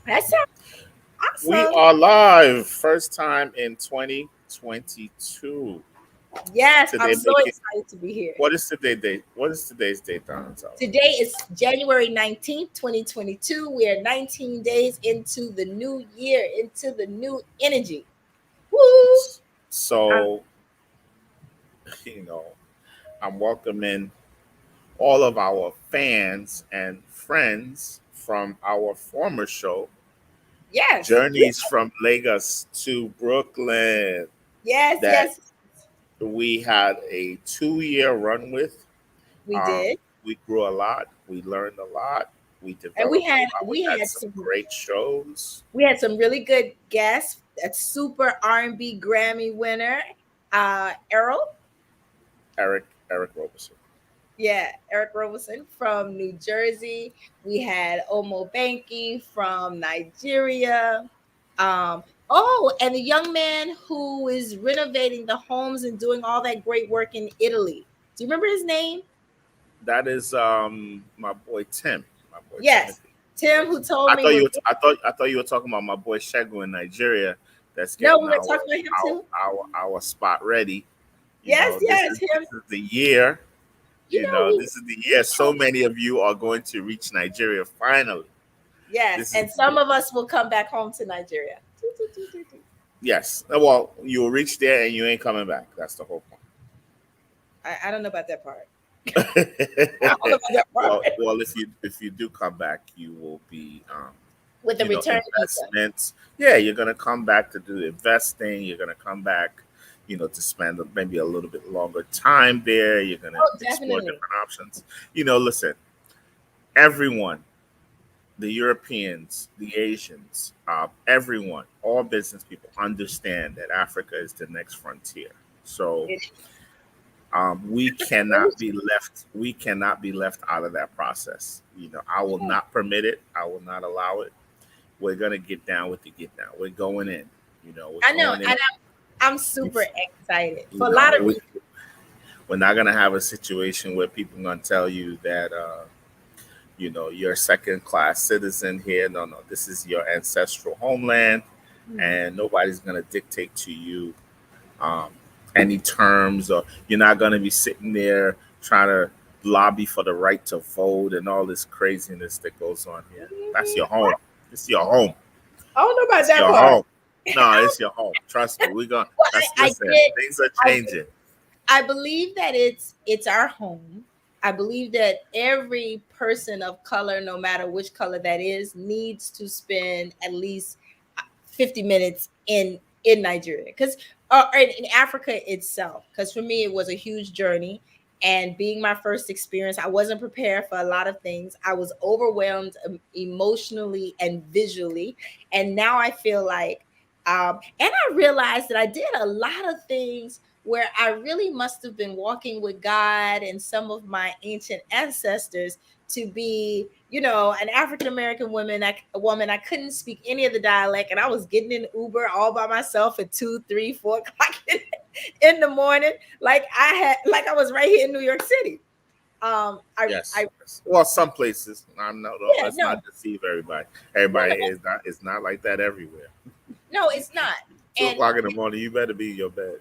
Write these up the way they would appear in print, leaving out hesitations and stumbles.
That sounds We awesome. are live. First time in 2022. Yes, I'm Today so making excited to be here. what is today date? What is today's date, Donatello? Today is January 19th, 2022. We are 19 days into the new year, into the new energy. Woo! Um, So, you know, I'm welcoming all of our fans and friends from our former show, yes, Journeys from Lagos to Brooklyn, yes, that yes, we had a 2 year run with. we Um, did. we grew a lot. We learned a lot. We And we developed a had lot. We we had had some some great shows. we had some really good guests. A super R&B Grammy winner, Errol. Eric Roberson. Yeah, Eric Roberson from New Jersey. We had Omo Banky from Nigeria. Um, oh, and the young man who is renovating the homes and doing all that great work in Italy. Do you remember his name? That is my boy Tim. My boy Yes, Timothy. Tim, Yes. who told me we're I thought you were talking about my boy Shegu in Nigeria. That's no, we getting were talking about him too. our spot ready. You Yes, know, yes, him. this is the year. You You know, know, we this is the year. So many of you are going to reach Nigeria finally. yes, This is and some of us will come back home to Nigeria. Toot, toot, toot, toot, toot. yes. Well, you'll reach there and you ain't coming back. That's the whole I don't know about that part. point. I don't know about that part. Well, if you do come back, you will be With the return visa. investments. Yeah, you're gonna come back to do investing. You're gonna come back, to spend maybe a little bit longer time there. You're gonna Oh, explore definitely. different options. Listen, everyone, the Europeans, the Asians, everyone, all business people understand that Africa is the next frontier. So It we cannot is. be left. We cannot be left out of that process. I will not permit it. I will not allow it. We're gonna get down with the get down. We're going in. I We're know, going in. and I'm super excited You for a know, lot of we, reasons. we're not gonna have a situation where people are gonna tell you that you're a second class citizen here. No, no, this is your ancestral homeland, Hmm. and nobody's gonna dictate to you um, any terms, or you're not gonna be sitting there trying to lobby for the right to vote and all this craziness that goes on here. That's your home. It's your home. I don't know about It's that your part. home. No, it's your home. Trust me. We're gonna. Well, That's I listen. did. Things are I changing. I believe that it's our home. I believe that every person of color, no matter which color that is, needs to spend at least 50 minutes in Nigeria, because in Africa itself. Because for me, it was a huge journey, and being my first experience, I wasn't prepared for a lot of things. I was overwhelmed emotionally and visually, and now I feel like, and I realized that I did a lot of things where I really must have been walking with God and some of my ancient ancestors to be, an African American woman. A woman, I couldn't speak any of the dialect, and I was getting in Uber all by myself at 2, 3, 4 o'clock in the morning, like I was right here in New York City. I Yes. Yes. Well, some places. I'm not. Yeah, Let's no, not deceive everybody. no, Everybody no, is not. It's not like that everywhere. no, it's not. Two And o'clock in the morning, you better be in your bed.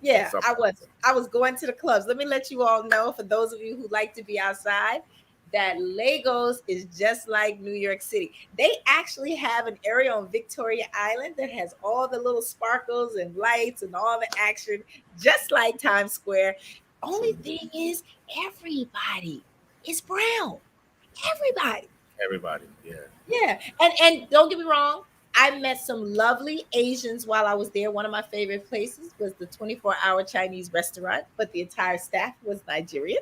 yeah, Some I was. places. I was going to the clubs. Let me let you all know, for those of you who like to be outside, that Lagos is just like New York City. They actually have an area on Victoria Island that has all the little sparkles and lights and all the action, just like Times Square. Only thing is, everybody is brown. Everybody. Everybody. Yeah. Yeah, and don't get me wrong. I met some lovely Asians while I was there. One of my favorite places was the 24-hour Chinese restaurant, but the entire staff was Nigerian.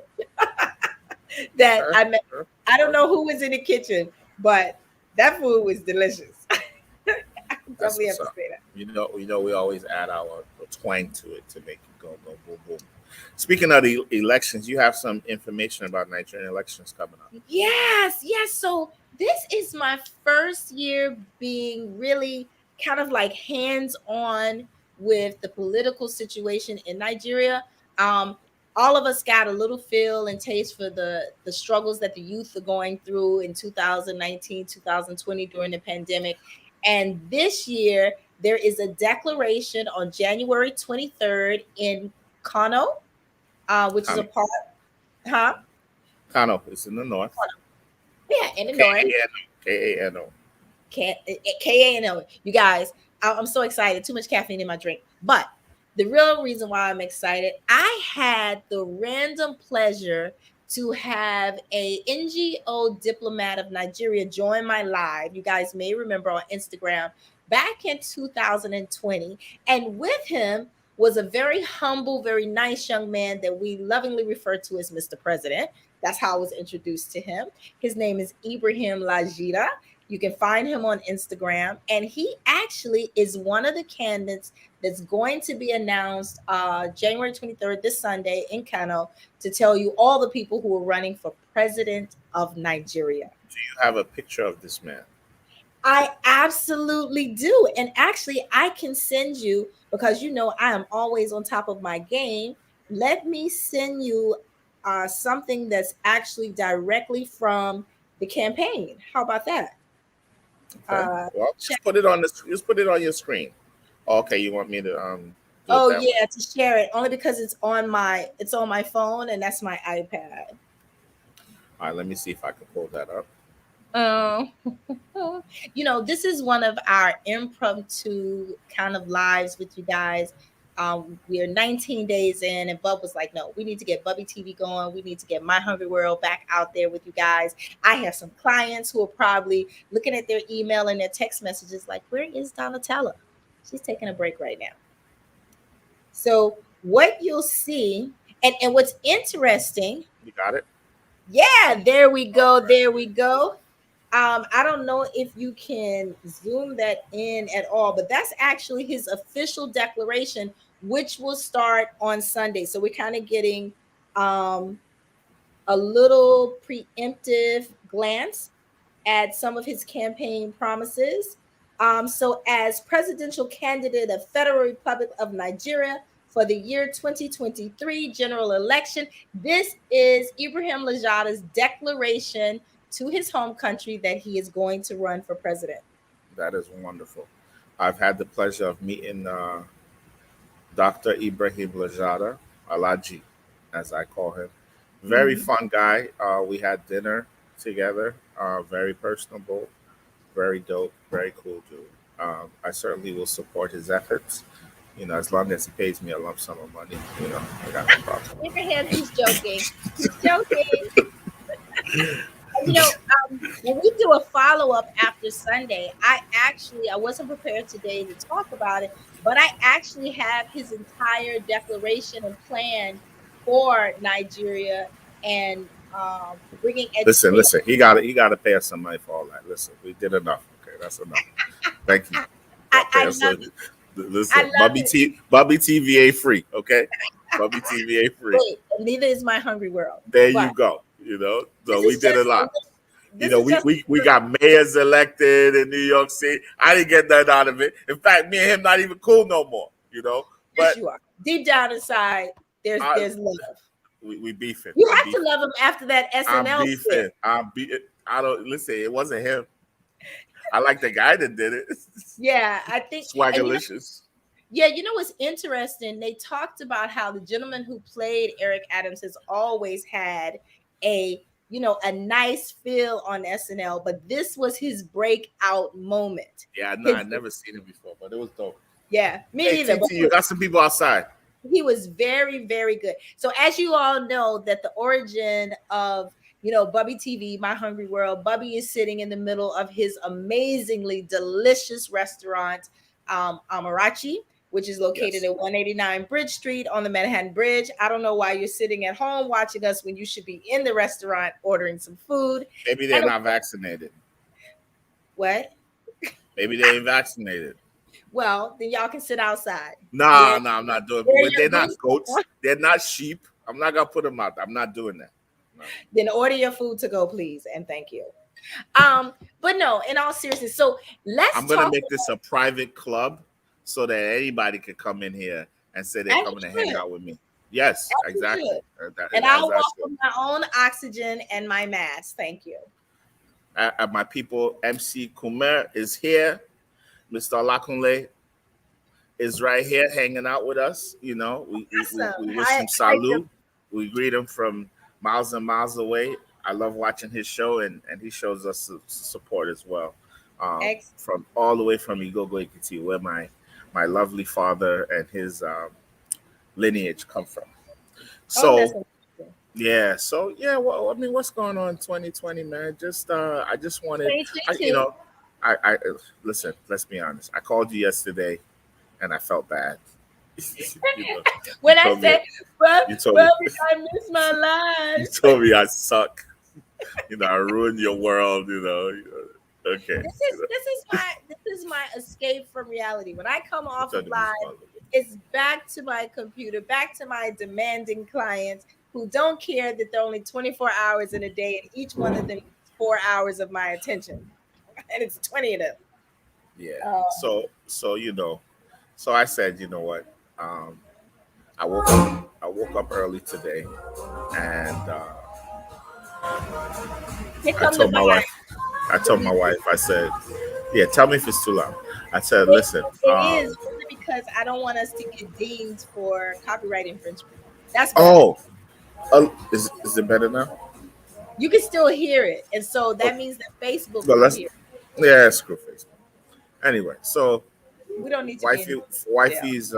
That Sure. I met. Sure. I don't Sure. know who was in the kitchen, but that food was delicious. I That's definitely what's have to up. say that. We always add our twang to it to make it go boom boom. Speaking of the elections, you have some information about Nigerian elections coming up. Yes, yes. So this is my first year being really kind of like hands on with the political situation in Nigeria. Um, all of us got a little feel and taste for the struggles that the youth are going through in 2019, 2020 during the pandemic. And this year, there is a declaration on January 23rd in Kano, which is a Kano. part, huh? Kano. It's in the north. Yeah, in the north. Kano. Kano. K-A-N-O. You guys, I'm so excited. Too much caffeine in my drink. But the real reason why I'm excited, I had the random pleasure to have a NGO diplomat of Nigeria join my live. You guys may remember on Instagram back in 2020. And with him was a very humble, very nice young man that we lovingly refer to as Mr. President. That's how I was introduced to him. His name is Ibrahim Lajida. You can find him on Instagram, and he actually is one of the candidates that's going to be announced January 23rd, this Sunday in Kano, to tell you all the people who are running for president of Nigeria. Do you have a picture of this man? I absolutely do. And actually, I can send you, because you know I am always on top of my game. Let me send you something that's actually directly from the campaign. How about that? Okay. Well, Check. just put it on your screen. Okay, you want me to do it Oh that way? yeah, to share it only because it's on my phone and that's my iPad. All right, let me see if I can pull that up. Um, this is one of our impromptu kind of lives with you guys. We are 19 days in, and Bub was like, "No, we need to get BubbyTeeVee going. We need to get My Hungry World back out there with you guys." I have some clients who are probably looking at their email and their text messages like, "Where is Donatella? She's taking a break right now." So what you'll see, and what's interesting, You got it? yeah, there we All go, right. there we go. I don't know if you can zoom that in at all, but that's actually his official declaration, which will start on Sunday. So we're kind of getting um, a little preemptive glance at some of his campaign promises. So, as presidential candidate of Federal Republic of Nigeria for the year 2023 general election, this is Ibrahim Lajada's declaration to his home country that he is going to run for president. That is wonderful. I've had the pleasure of meeting Dr. Ibrahim Lajada, Alaji, as I call him. Very Mhm. fun guy. We had dinner together. Very personable, very dope, very cool dude. I certainly will support his efforts. As long as he pays me a lump sum of money, I got no problem. Abraham, he's joking. He's joking. When we do a follow-up after Sunday, I wasn't prepared today to talk about it, but I actually have his entire declaration and plan for Nigeria and bringing Listen, education. listen. He got to pay us some money for all that. Listen, we did enough. Okay, that's enough. Thank you. I, Got to pay I us. love it. I Listen, love it. Bubby TVA free. Okay, Bubby TVA free. Wait, and neither is my hungry world. There you But go. this So we is did a just lot. this is just We got mayors elected in New York City. I didn't get nothing out of it. In fact, me and him not even cool no more. yes, But you are. Deep down inside, there's I there's love. we beefing. You I'm have to beefing. love him after that I'm SNL skit. beefing. I don't listen. It wasn't him. I like the guy that did it. Yeah, I think, and Swagalicious. yeah, what's interesting? They talked about how the gentleman who played Eric Adams has always had a a nice feel on SNL, but this was his breakout moment. Yeah, no, I His never seen him before, but it was dope. Yeah, me Hey, neither. But TT, you got some people outside. he was very, very good. So as you all know, that the origin of BubbyTeeVee, My Hungry World, Bubby is sitting in the middle of his amazingly delicious restaurant, Amarachi, which is located Yes. at 189 Bridge Street on the Manhattan Bridge. I don't know why you're sitting at home watching us when you should be in the restaurant ordering some food. Maybe they're And not vaccinated. what? Maybe they ain't vaccinated. Well, then y'all can sit outside. Nah, nah, I'm not doing Wear it. your They're not boots goats. on. They're not sheep. I'm not gonna put them out. I'm not doing that. No. Then order your food to go, please, and thank you. But no, in all seriousness, so let's I'm gonna talk. make this a private club so that anybody can come in here and say they're As coming to you hang should. out with me. Yes, As you exactly. should. And I'll That's walk with my own oxygen and my mask. Thank you. my people. MC Kumer is here. Mr. Olakunle is right here hanging out with us. You know, we Awesome. wish him Hi, salute. We greet him from miles and miles away. I love watching his show, and he shows us support as well. Ex- From all the way from Igogo Ekiti, where my lovely father and his lineage come from. oh, that's So amazing. yeah, so yeah. Well, I mean, what's going on in 2020, man? Just I just wanted, you 2022. know, I listen. Let's be honest. I called you yesterday, and I felt bad. you know, you When I told me, said, "Bub, you told me, Bubby, I miss my you life." told me I suck. I ruined your world. Okay. This is my escape from reality. When I come You off told of me live, it's fun. it's back to my computer, back to my demanding clients who don't care that there are only 24 hours in a day, and each one of them is 4 hours of my attention, and it's 20 of them. Yeah. Uh, So I said, you know what? Um, I woke up early today, and Here I come the told my vibe. wife. I The told my music. wife. I said, "Yeah, tell me if it's too loud." I said, It, "Listen, it is only because I don't want us to get dinged for copyright infringement. That's what it is. oh, is it better now?" You can still hear it, and so that Okay. means that Facebook Well, will let's. hear Yeah, screw Facebook. Anyway, so it. We don't need to be in wifey, jail. wifey's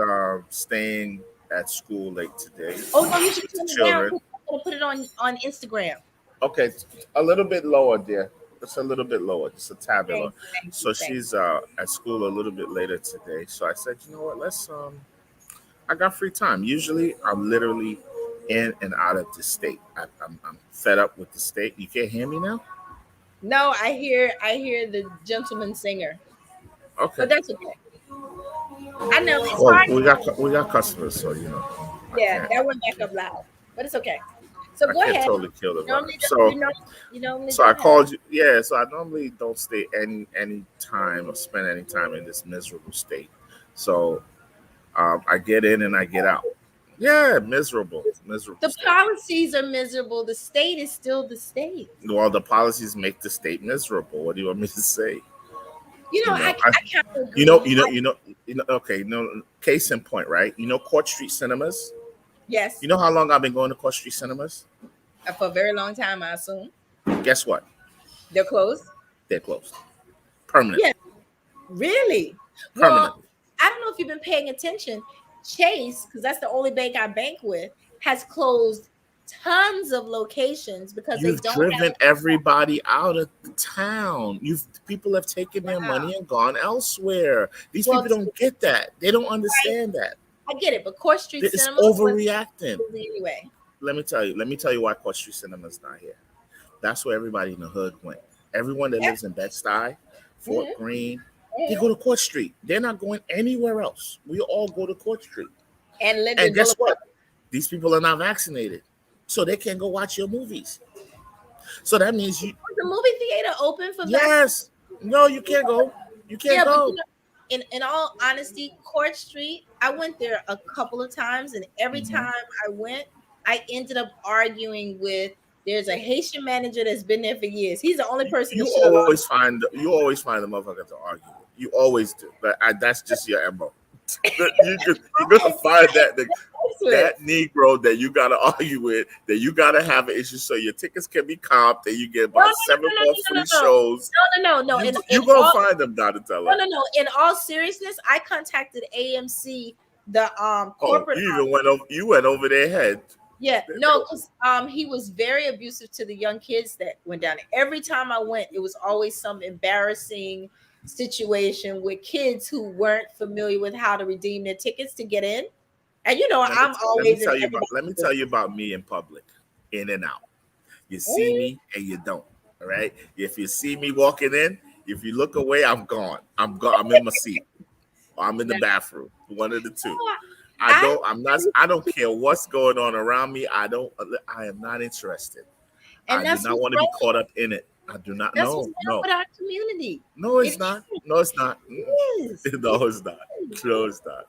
staying at school late today Oh no, you should with the turn it down children. because I'm gonna put it on Instagram. Okay, a little bit lower, dear. Just a little bit lower, just a tad bit lower. Thank you, thank you, So thank she's at school a little bit later today. So I said, you know what? Let's I got free time. Usually, I'm literally in and out of the state. I'm fed up with the state. You can't hear me now? you. No, I hear the gentleman singer, Okay. but that's okay. I know it's Well, hard. we got customers, so I Yeah, can't that went back up loud, but it's okay. So I go can't ahead. totally kill the You vibe. normally do, So you normally so I don't have. called you. Yeah. So I normally don't stay any time or spend any time in this miserable state. So I get in and I get out. Yeah, miserable The state. policies are miserable. The state is still the state. Well, the policies make the state miserable. What do you want me to say? You know, You I know, I, I kind of you know, agree. you know, you know, you know. Okay, no. Case in point, right? Court Street Cinemas. You Yes, know how long I've been going to Court Street Cinemas? for a very long time, I assume Guess what? they're closed. They're closed permanently. Yeah, really. Well, Permanently. I don't know if you've been paying attention. Chase, because that's the only bank I bank with, has closed tons of locations because they You've don't have. driven everybody out of the town. You've People have taken their Wow. money and gone elsewhere. These Well, people don't get that. They don't understand that. I get it, but Court Street It's Cinema was overreacting. closed anyway. Let me tell you. Let me tell you why Court Street Cinema's not here. That's where everybody in the hood went. Everyone that Yeah. lives in Bed-Stuy, Fort Mhm, Greene, they mhm. go to Court Street. They're not going anywhere else. We all go to Court Street. And And Linden guess Boulevard. what? These people are not vaccinated, so they can't go watch your movies. So that means you. Was the movie theater open for vaccinated? Yes. No, you can't go. You can't Yeah, but go. in all honesty, Court Street, I went there a couple of times, and every Mhm. time I went, I ended up arguing with. There's a Haitian manager that's been there for years. He's the only person that should have lost. You always find the motherfucker to argue with. You always do. That's just your MO. You're gonna find Excellent. that Negro that you gotta argue with, that you gotta have an issue so your tickets can be comped, and you get No, about no, seven no, more no, no, free no, no, shows. no, no, no, no. You gonna find them, No, Donatella. no, no. In all seriousness, I contacted AMC, the Oh, corporate. you went over their head. Yeah, no, because he was very abusive to the young kids that went down there. Every time I went, it was always some embarrassing situation with kids who weren't familiar with how to redeem their tickets to get in. And I'm Let me always in tell you about let me tell everybody's you about me in public, in and out. You see business. me and you don't. All right. If you see me walking in, if you look away, I'm gone. I'm gone. I'm in my seat. Or I'm in the Now, bathroom. One of the two. I I don't. I'm not. I don't care what's going on around me. I don't. I am not interested. and I do that's not what's want to be wrong. caught up in it. I do not. That's what's No. wrong No. with our community. No. It It's not. No. It's not. is. No. It's not. No. It's not.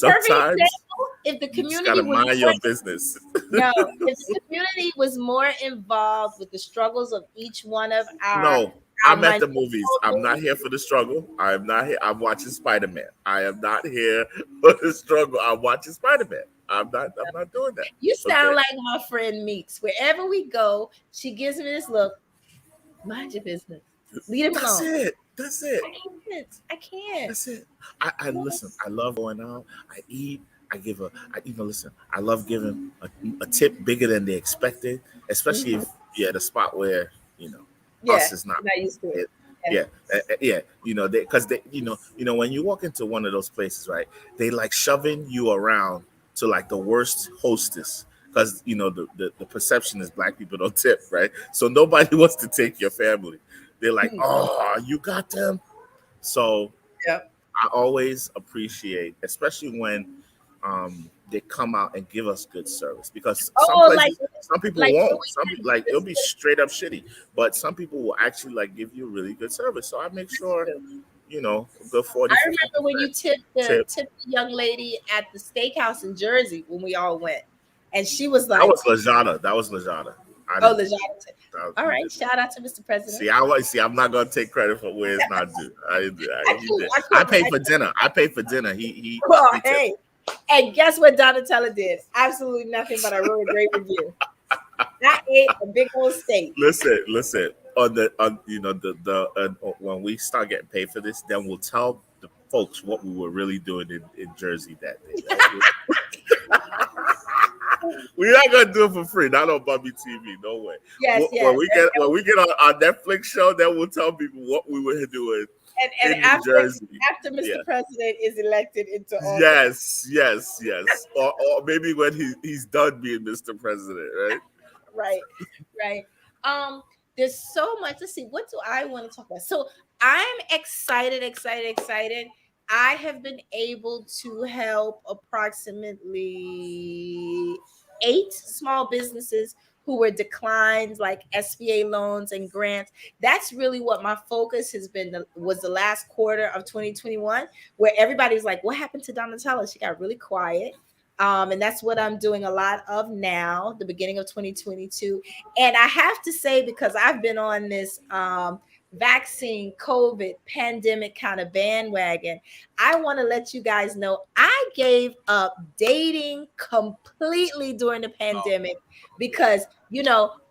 Perfect Sometimes. example. if the You just community gotta was mind more, your business. no, if the community was more involved with the struggles of each one of No, our I'm at minorities, the movies. I'm not here for the struggle. I am not here. I'm watching Spider Man. I am not here for the struggle. I'm watching Spider Man. I'm not doing that. you Okay. sound like my friend Meeks. Wherever we go, she gives me this look. Mind your business. Leave him That's alone. it. That's it. I can't. I can't. That's it. I listen. I love going out. I eat. I give a. I even listen. I love giving a tip bigger than they expected, especially Mhm. if you're at a spot where Yeah, us is not. you're not used to it. It, Yeah. yeah, yeah. Because they, when you walk into one of those places, right? They like shoving you around to like the worst hostess. Because the perception is black people don't tip, right? So nobody wants to take your family. They're like, Mhm. oh, you got them. So Yep. I always appreciate, especially when they come out and give us good service, because some Oh, places, some people like won't. when we Some had like it'll this. be straight up shitty, but some people will actually like give you really good service. So I make That's sure, true. a good I 40, 50 remember when you percent tipped tip. the young lady at the steakhouse in Jersey when we all went, and she was That like, was Lajada. That was Lajada. I "Oh, didn't the do job." that. All You right, did that. shout out to Mr. President. See. I'm not gonna take credit for where it's not due. I didn't do that. I He couldn't. did. I I couldn't. paid for dinner. I paid for dinner. Well, He tipped. hey, and guess what Donatella did? Absolutely nothing, but I wrote a great review. I ate a big old steak. Listen. On when we start getting paid for this, then we'll tell the folks what we were really doing in Jersey that day. Right? We're not gonna do it for free. Not on BubbyTeeVee. No way. Yes, When yes. we get on our Netflix show, then we'll tell people what we were doing And in New Jersey. after Yeah. Mr. President is elected into office. Yes. Or maybe when he's done being Mr. President, right? Right, right. There's so much. Let's see, what do I want to talk about? So I'm excited. I have been able to help approximately 8 small businesses who were declined, like SBA loans and grants. That's really what my focus has been. Was the last quarter of 2021, where everybody's like, "What happened to Donatella? She got really quiet." And that's what I'm doing a lot of now, the beginning of 2022. And I have to say, because I've been on this vaccine, COVID, pandemic kind of bandwagon, I want to let you guys know I gave up dating completely during the Oh, pandemic because,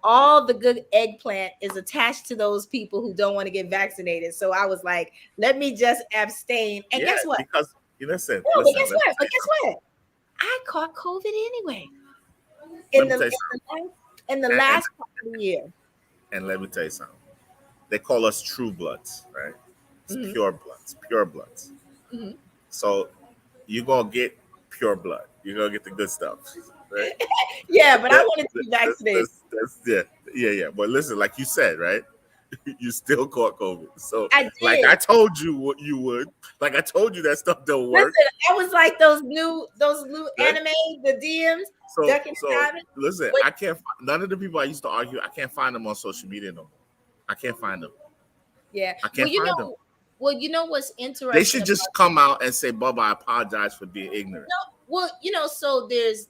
all the good eggplant is attached to those people who don't want to get vaccinated. So I was like, let me just abstain. And yeah, guess what? because you listen, No, but listen. guess Let me what? tell But you guess something. what? I caught COVID anyway Let in me the tell you in the something. last part of the year. And let me tell you something. They call us true bloods, right? It's Mhm, pure bloods, pure bloods. mhm. So you're gonna get pure blood. You're gonna get the good stuff, right? Yeah, but I That, wanted to be vaccinated. yeah. But listen, like you said, right? You still caught COVID. So, I like did. I told you what you would. Like I told you that stuff don't Listen, work. I was like those new Right? anime, the DMs, So, ducking so and diving. listen. But I can't. None of the people I used to argue. I can't find them on social media no more. I can't find them. yeah, I can't find them. what's They interesting should about just come out and say, "Bubba, I apologize for being ignorant." so there's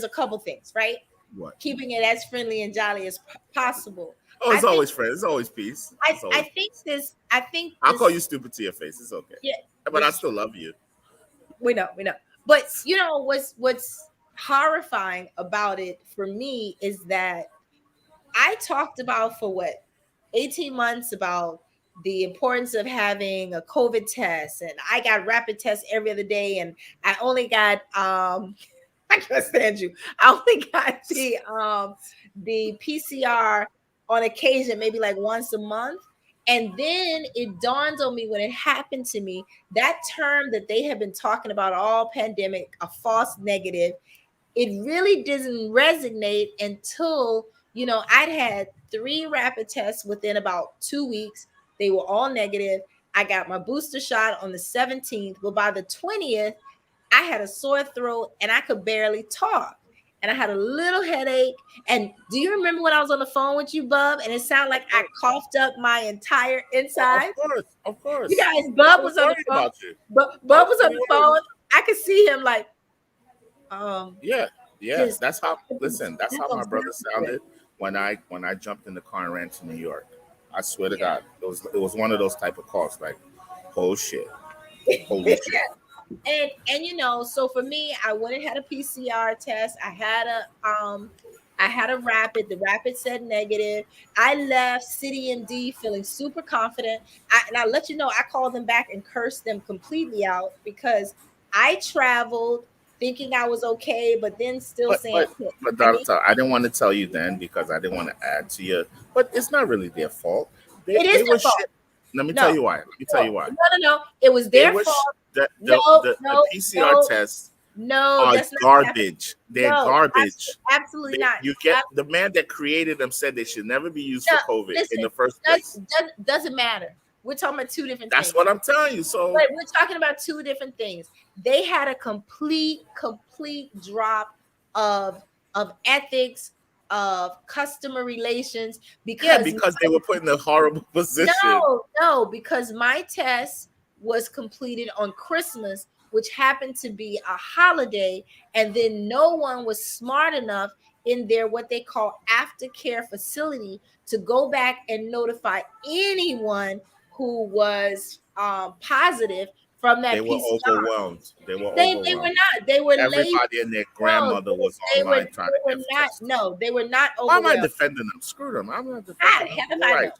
a couple things, right? What? Keeping it as friendly and jolly as possible. Oh, I it's think always friends. It's always peace. I It's I always think peace. this I think I'll call you this stupid to your face. It's okay. yeah, But I this still love you. we know. But what's horrifying about it for me is that I talked about for what 18 months about the importance of having a COVID test, and I got rapid tests every other day, and I only got I can't stand you. I only got the PCR on occasion, maybe like once a month. And then it dawned on me when it happened to me, that term that they have been talking about all pandemic, a false negative, it really didn't resonate until, I'd had 3 rapid tests within about 2 weeks. They were all negative. I got my booster shot on the 17th, but by the 20th, I had a sore throat and I could barely talk. And I had a little headache. And do you remember when I was on the phone with you, Bub? And it sounded like Of I course. coughed up my entire Well, of inside. course. Of You course. guys, I Bub was was on the worried phone. about you. Bub I was was on really the worried. phone. I could see him like, Um, Yeah, yeah. just That's how. Listen, that's that how my don't brother sound good. sounded when I jumped in the car and ran to New York. I swear to Yeah. God, it was one of those type of calls like, oh shit, holy shit. And so for me, I went and had a PCR test. I had a rapid. The rapid said negative. I left City and D feeling super confident. And I let you know, I called them back and cursed them completely out because I traveled thinking I was okay, but then still But saying, but "Look, but I need." Donald, I didn't want to tell you then because I didn't want to add to you. But it's not really their fault. They It is they their were fault. shit. Let me tell No, you why. Let me tell no, you why. no, no, no. It was They their were fault. the, No, the no, PCR no, tests no. are That's not what happened. garbage. They're No, garbage. absolutely not. You get the man that created them said they should never be used No, for COVID in listen, the first place. doesn't matter. We're talking about two different That's things. what I'm telling you. So But we're talking about two different things. They had a complete drop of ethics, of customer relations, yeah, because because they were put in a horrible position. no, because my test was completed on Christmas, which happened to be a holiday, and then no one was smart enough in their what they call aftercare facility to go back and notify anyone who was positive from They that were PCR. overwhelmed. They were They were overwhelmed. not. They were lazy. Everybody and their No, grandmother was online trying to get not. tested. No, they were not Why am I overwhelmed. defending them? Screw them. I'm not How defending the them. hell if You're I right. know?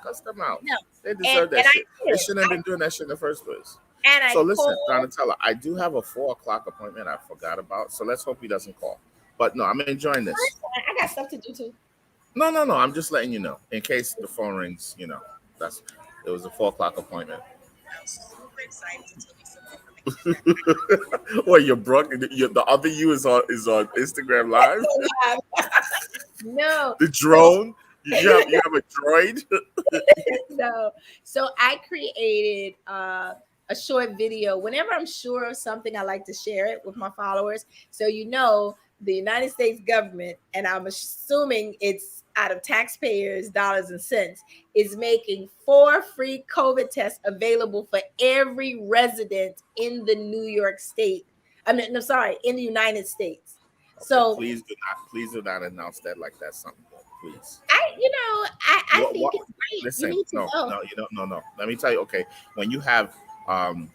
Cuss them out. No, They deserve that and I shit. They did. shouldn't have been doing that shit in the first place. And I So listen, called. Donatella, I do have a 4 o'clock appointment I forgot about. So let's hope he doesn't call. But no, I'm enjoying this. I got stuff to do too. No, no, no. I'm just letting you know in case the phone rings. That's it was a 4 o'clock appointment. I'm super excited to tell you some Well, you're broke. The other you is on Instagram Live. information. No, The so drone. You have a droid. no, so I created a short video. Whenever I'm sure of something, I like to share it with my followers. So the United States government, and I'm assuming it's out of taxpayers' dollars and cents, is making 4 free COVID tests available for every resident in the New York State. I mean, no, sorry, in the United States. Okay, So please do not announce that like that's something good, please. I think What? it's great. You Listen, need to no, know. no, no. Let me tell you. Okay, when um,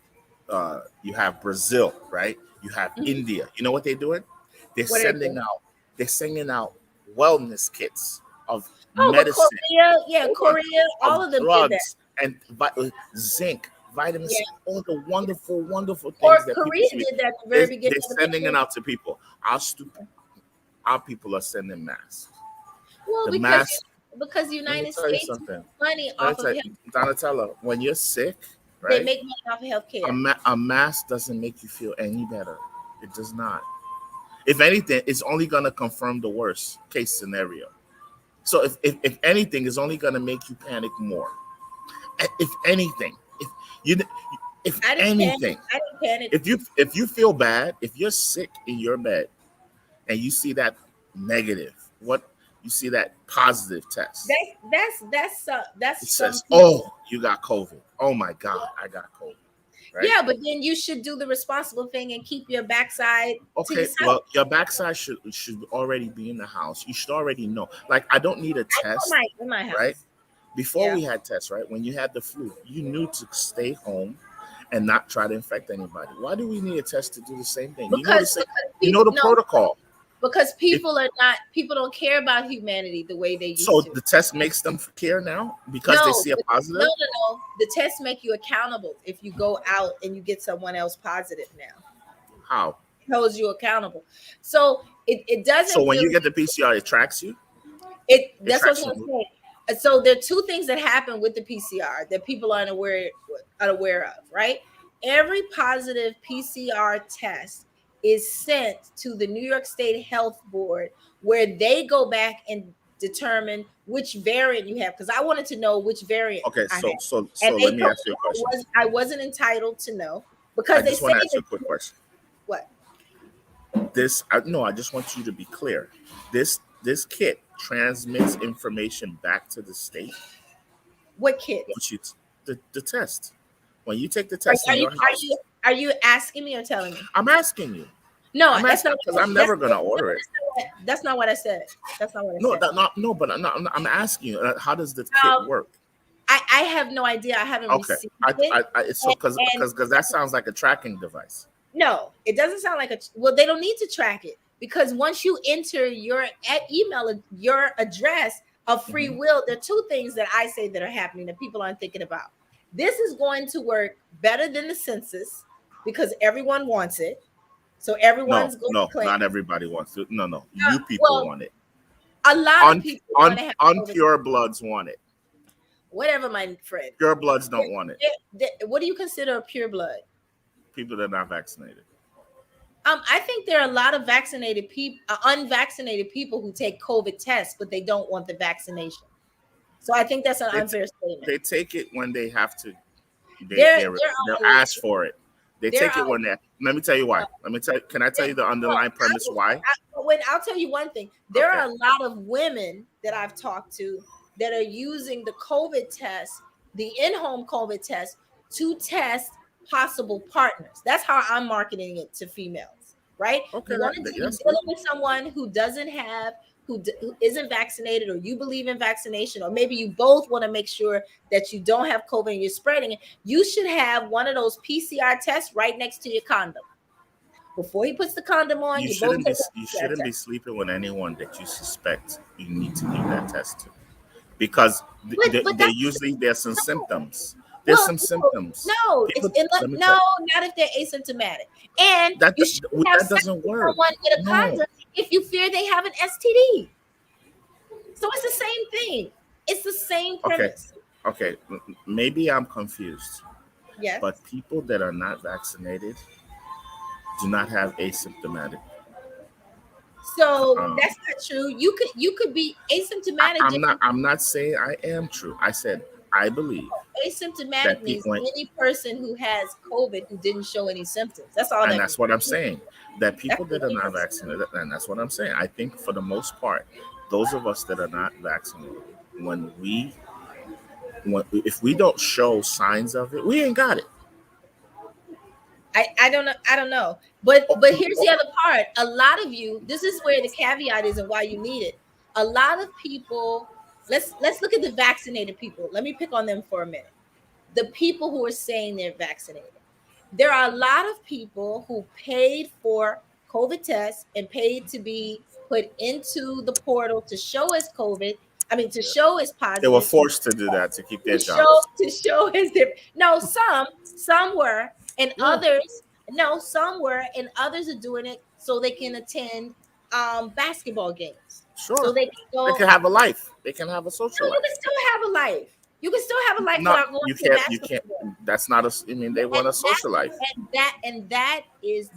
you have Brazil, right? You have Mhm. India. You know what they're doing? They're What are they sending doing? out. They're sending out wellness kits of Oh, but medicine. Korea, yeah, Hold on, Korea, all of of them did that. drugs and zinc, vitamin Yeah. C, all the wonderful, wonderful Or things that people Korea should be. did that at the They're, very beginning they're of the sending it pandemic. out to people. Our people are sending masks. Well, The because mask. the Let me United tell you States something. makes money Let me off of tell health. you, Donatella, when you're sick, They right? make money off of A, healthcare. a mask doesn't make you feel any better. It does not. If anything, it's only gonna confirm the worst case scenario. So if anything, it's only gonna make you panic more. If anything, you if I didn't panic. anything, I didn't panic. if you feel bad, if you're sick in your bed and you see that negative, what you see that positive test, That's it some says, people. "Oh, you got COVID. Oh my God, I got COVID." Right? Yeah, but then you should do the responsible thing and keep your backside to Okay. yourself. Well, your backside should already be in the house. You should already know. Like, I don't need a I know test, my right? house. Before Yeah. we had tests, right? When you had the flu, you knew to stay home and not try to infect anybody. Why do we need a test to do the same thing? Because You know people the no, protocol. because If people don't care about humanity the way they used so, to. the test makes them care now because they No, see a no, positive. no, no. The tests make you accountable if you go out and you get someone else positive now. How? It holds you accountable. So it So doesn't when feel you get the PCR, it tracks you. it It that's what tracks I you. was going to say. So there are two things that happen with the PCR that people are unaware of, right? Every positive PCR test is sent to the New York State Health Board where they go back and determine which variant you have because I wanted to know which variant Okay. I had. So And they let me told ask you me a question. I wasn't entitled to know I because they just say want to ask you that a quick question. what No, I just want you to be clear. This kit transmits information back to the state. kit? Once the test. When you take the test in Are you your house, are you asking me or telling me? I'm asking you. No, I'm that's asking not. because I'm That's never gonna order it. that's not what I said. That's not what I No, said. that not no, but I'm asking you, how does the kit Um, work? I have no idea. I haven't Okay, received it, so and because that sounds like a tracking device. no, it doesn't sound like a. Well, they don't need to track it because once you enter your your address of free Hmm. will, there are two things that I say that are happening that people aren't thinking about. This is going to work better than the census because everyone wants it. So No, everyone's going to no, claim. not everybody wants it. No, no, you people Well, want it. a lot of people want to have COVID. Unpure bloods want it. Whatever, my friend. Pure bloods don't want it. What do you consider a pure blood? People that are not vaccinated. I think there are a lot of vaccinated people, unvaccinated people who take COVID tests, but they don't want the vaccination. So I think that's an They, unfair statement. they take it when they have to. They're There are asked for it. They there take it are when they. Let me tell you why. Let me tell. Can I tell you the well, underlying premise why? I'll tell you one thing. There Okay. are a lot of women that I've talked to that are using the COVID test, the in-home COVID test, to test possible partners. That's how I'm marketing it to females, right? Okay. You want to you're That's good. dealing with someone who doesn't have who isn't vaccinated, or you believe in vaccination, or maybe you both want to make sure that you don't have COVID and you're spreading it. You should have one of those PCR tests right next to your condom. Before he puts the condom on, you both take a You PCR shouldn't be test. sleeping with anyone that you suspect you need to give that test to, because But they that's usually there's some no. symptoms. There's Well, some no, symptoms. no, it's People, in let me tell no, you, not if they're asymptomatic. And that you shouldn't have that sex doesn't with work. someone with a No. condom if you fear they have an STD. So it's the same thing. It's the same Okay. premise. Okay. Maybe I'm confused, Yes. but people that are not vaccinated do not have asymptomatic. So Um, that's not true. You could be asymptomatic. Different I'm not saying I am true. I said I believe asymptomatic that means people, any person who has COVID who didn't show any symptoms. That's all and that that's means. what I'm saying. That That's people the that are not difference. vaccinated, and that's what I'm saying. I think for the most part, those of us that are not vaccinated, when if we don't show signs of it, we ain't got it. I don't know. I don't know. But here's Oh, the other part. A lot of you, this is where the caveat is and why you need it. A lot of people, let's look at the vaccinated people. Let me pick on them for a minute. The people who are saying they're vaccinated. There are a lot of people who paid for COVID tests and paid to be put into the portal to show as COVID. I mean, to show as they were positive, forced to do that to keep their to show jobs. to show his different. No, some were, and Yeah, others no, some were, and others are doing it so they can attend basketball games, so sure. they can They go. can have a life. They can have a No, social you can life. still have a life. You can still have a life Not without going you to the can't. You basketball can't. game. That's not a. I mean, they want a And that social life.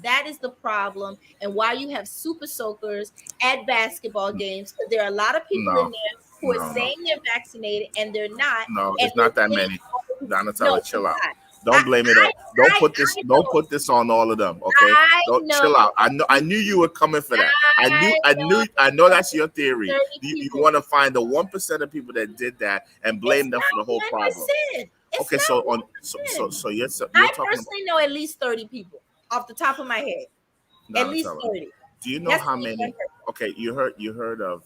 that is the problem, and why you have super soakers at basketball games, because there are a lot of people in No, there who are no, no. saying they're vaccinated and they're not, No, and it's they're not that getting many. all. No, Donatella, it's chill out. not. Don't blame it on. Don't put this. I Don't know. put this on all of them. Okay. I Don't know. chill out. I know. I knew you were coming for that. I know. I know that's your theory. 30 You people. want to find the 1% of people that did that and It's blame them for the not whole one problem. percent. It's Okay. So not on. 1%. You're I talking about personally know at least 30 people off the top of my head. At least Donatella. 30. Do you know That's how not one many? person. Okay. You heard of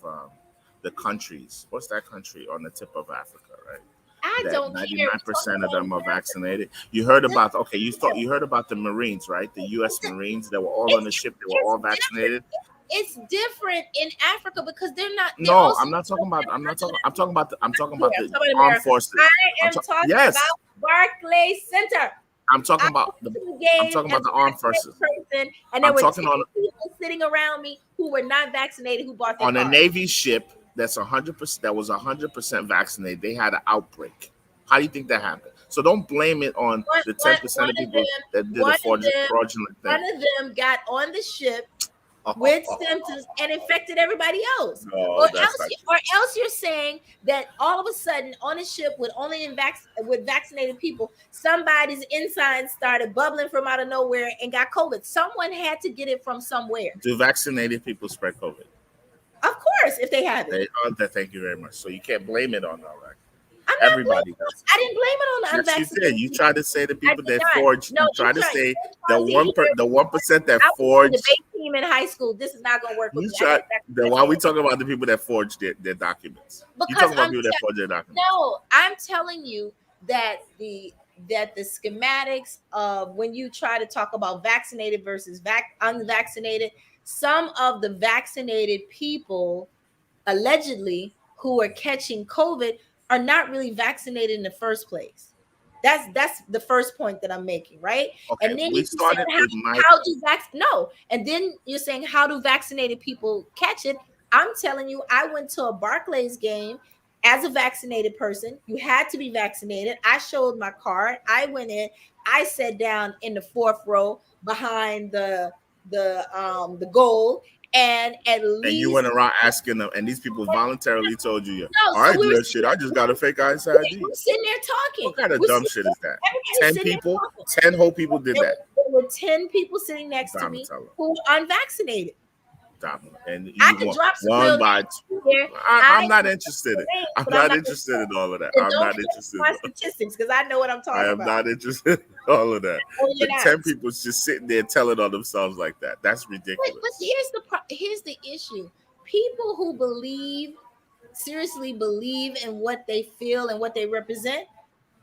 the countries? What's that country on the tip of Africa? Right. I That don't care. We're talking 99% of about them are America. vaccinated. You heard This about okay, is you heard about the Marines, right? The US different. Marines that were all on It's the ship, they were it's all different. vaccinated. It's different in Africa because they're not. They're No, also. I'm not talking I'm talking about I'm the talking about armed America. forces. I am talking Yes, about Barclays Center. I'm talking I about went the to the game as the a armed forces. vaccinated person, and there I'm were talking 10 on people sitting around me who were not vaccinated who bought their a card. Navy ship that's 100% that was 100% vaccinated. They had an outbreak. How do you think that happened? So don't blame it on the 10% One of of people them, that did a one of them, fraudulent thing. one of them got on the ship with symptoms and infected everybody else. No, that's not true. Or else you're saying that all of a sudden on a ship with only with vaccinated people, somebody's insides started bubbling from out of nowhere and got COVID. Someone had to get it from somewhere. Do vaccinated people spread COVID? Of course, if they have it. They thank you very much. So you can't blame it on all right. I'm not Everybody blaming. does. I didn't blame it on the Yes, you did. unvaccinated You people. tried to say the I people did that not. forged. No, You tried to say you're trying to hear. the 1% that I was in the forged. debate team in high school. This is not gonna work with You me. I try. got back Then why are we talking about the people that forged their documents? You because talking about people that forged their documents? no, I'm telling you that the schematics of when you try to talk about vaccinated versus unvaccinated, some of the vaccinated people allegedly who are catching COVID are not really vaccinated in the first place. That's the first point that I'm making, right? Okay, And then we you saying started with my. how do no, and then you're saying how do vaccinated people catch it? I'm telling you, I went to a Barclays game as a vaccinated person. You had to be vaccinated. I showed my card. I went in. I sat down in the fourth row behind the goal, and at And you least went around asking them, and these people voluntarily told you, "Yeah, no. all So right, we do were that shit. I just got a fake IS ID." we're sitting there talking. What kind of We're dumb sitting shit there, is that? everybody's 10 sitting there people, talking. 10 whole people did that. There were 10 people sitting next to me Donatello. who were unvaccinated. And I you could won drop some one real by names here. I'm I not can interested in names, I'm but I'm not not going to interested tell in all of that. you. And I'm don't not play with interested my in statistics because I know what I'm I talking am about. not interested in all of that. Oh, you're The not. 10 people just sitting there telling on themselves like that. That's But ridiculous. here's the issue. People who believe seriously believe in what they feel and what they represent,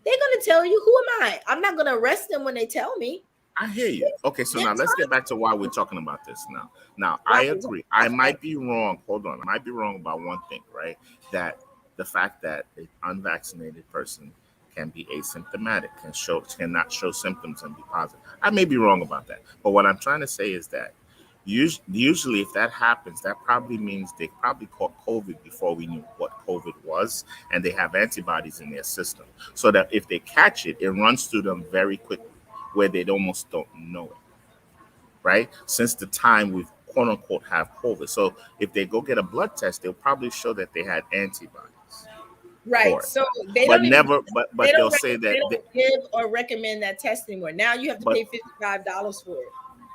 they're gonna tell you, who am I? I'm not gonna arrest them when they tell me. I hear you. Okay, so They're now let's get back to talking. why we're talking about this now. Now, Why I we talking agree. I about that? might be wrong. Hold on. I might be wrong about one thing, right? That the fact that an unvaccinated person can be asymptomatic, cannot show symptoms and be positive. I may be wrong about that. But what I'm trying to say is that usually if that happens, that probably means they probably caught COVID before we knew what COVID was, and they have antibodies in their system. So that if they catch it, it runs through them very quickly where they almost don't know it, right? Since the time we've quote unquote have COVID. So if they go get a blood test, they'll probably show that they had antibodies Right. for it. So they But don't even never, they but they'll say that they don't give or recommend that test anymore. Now you have to but pay $55 for it.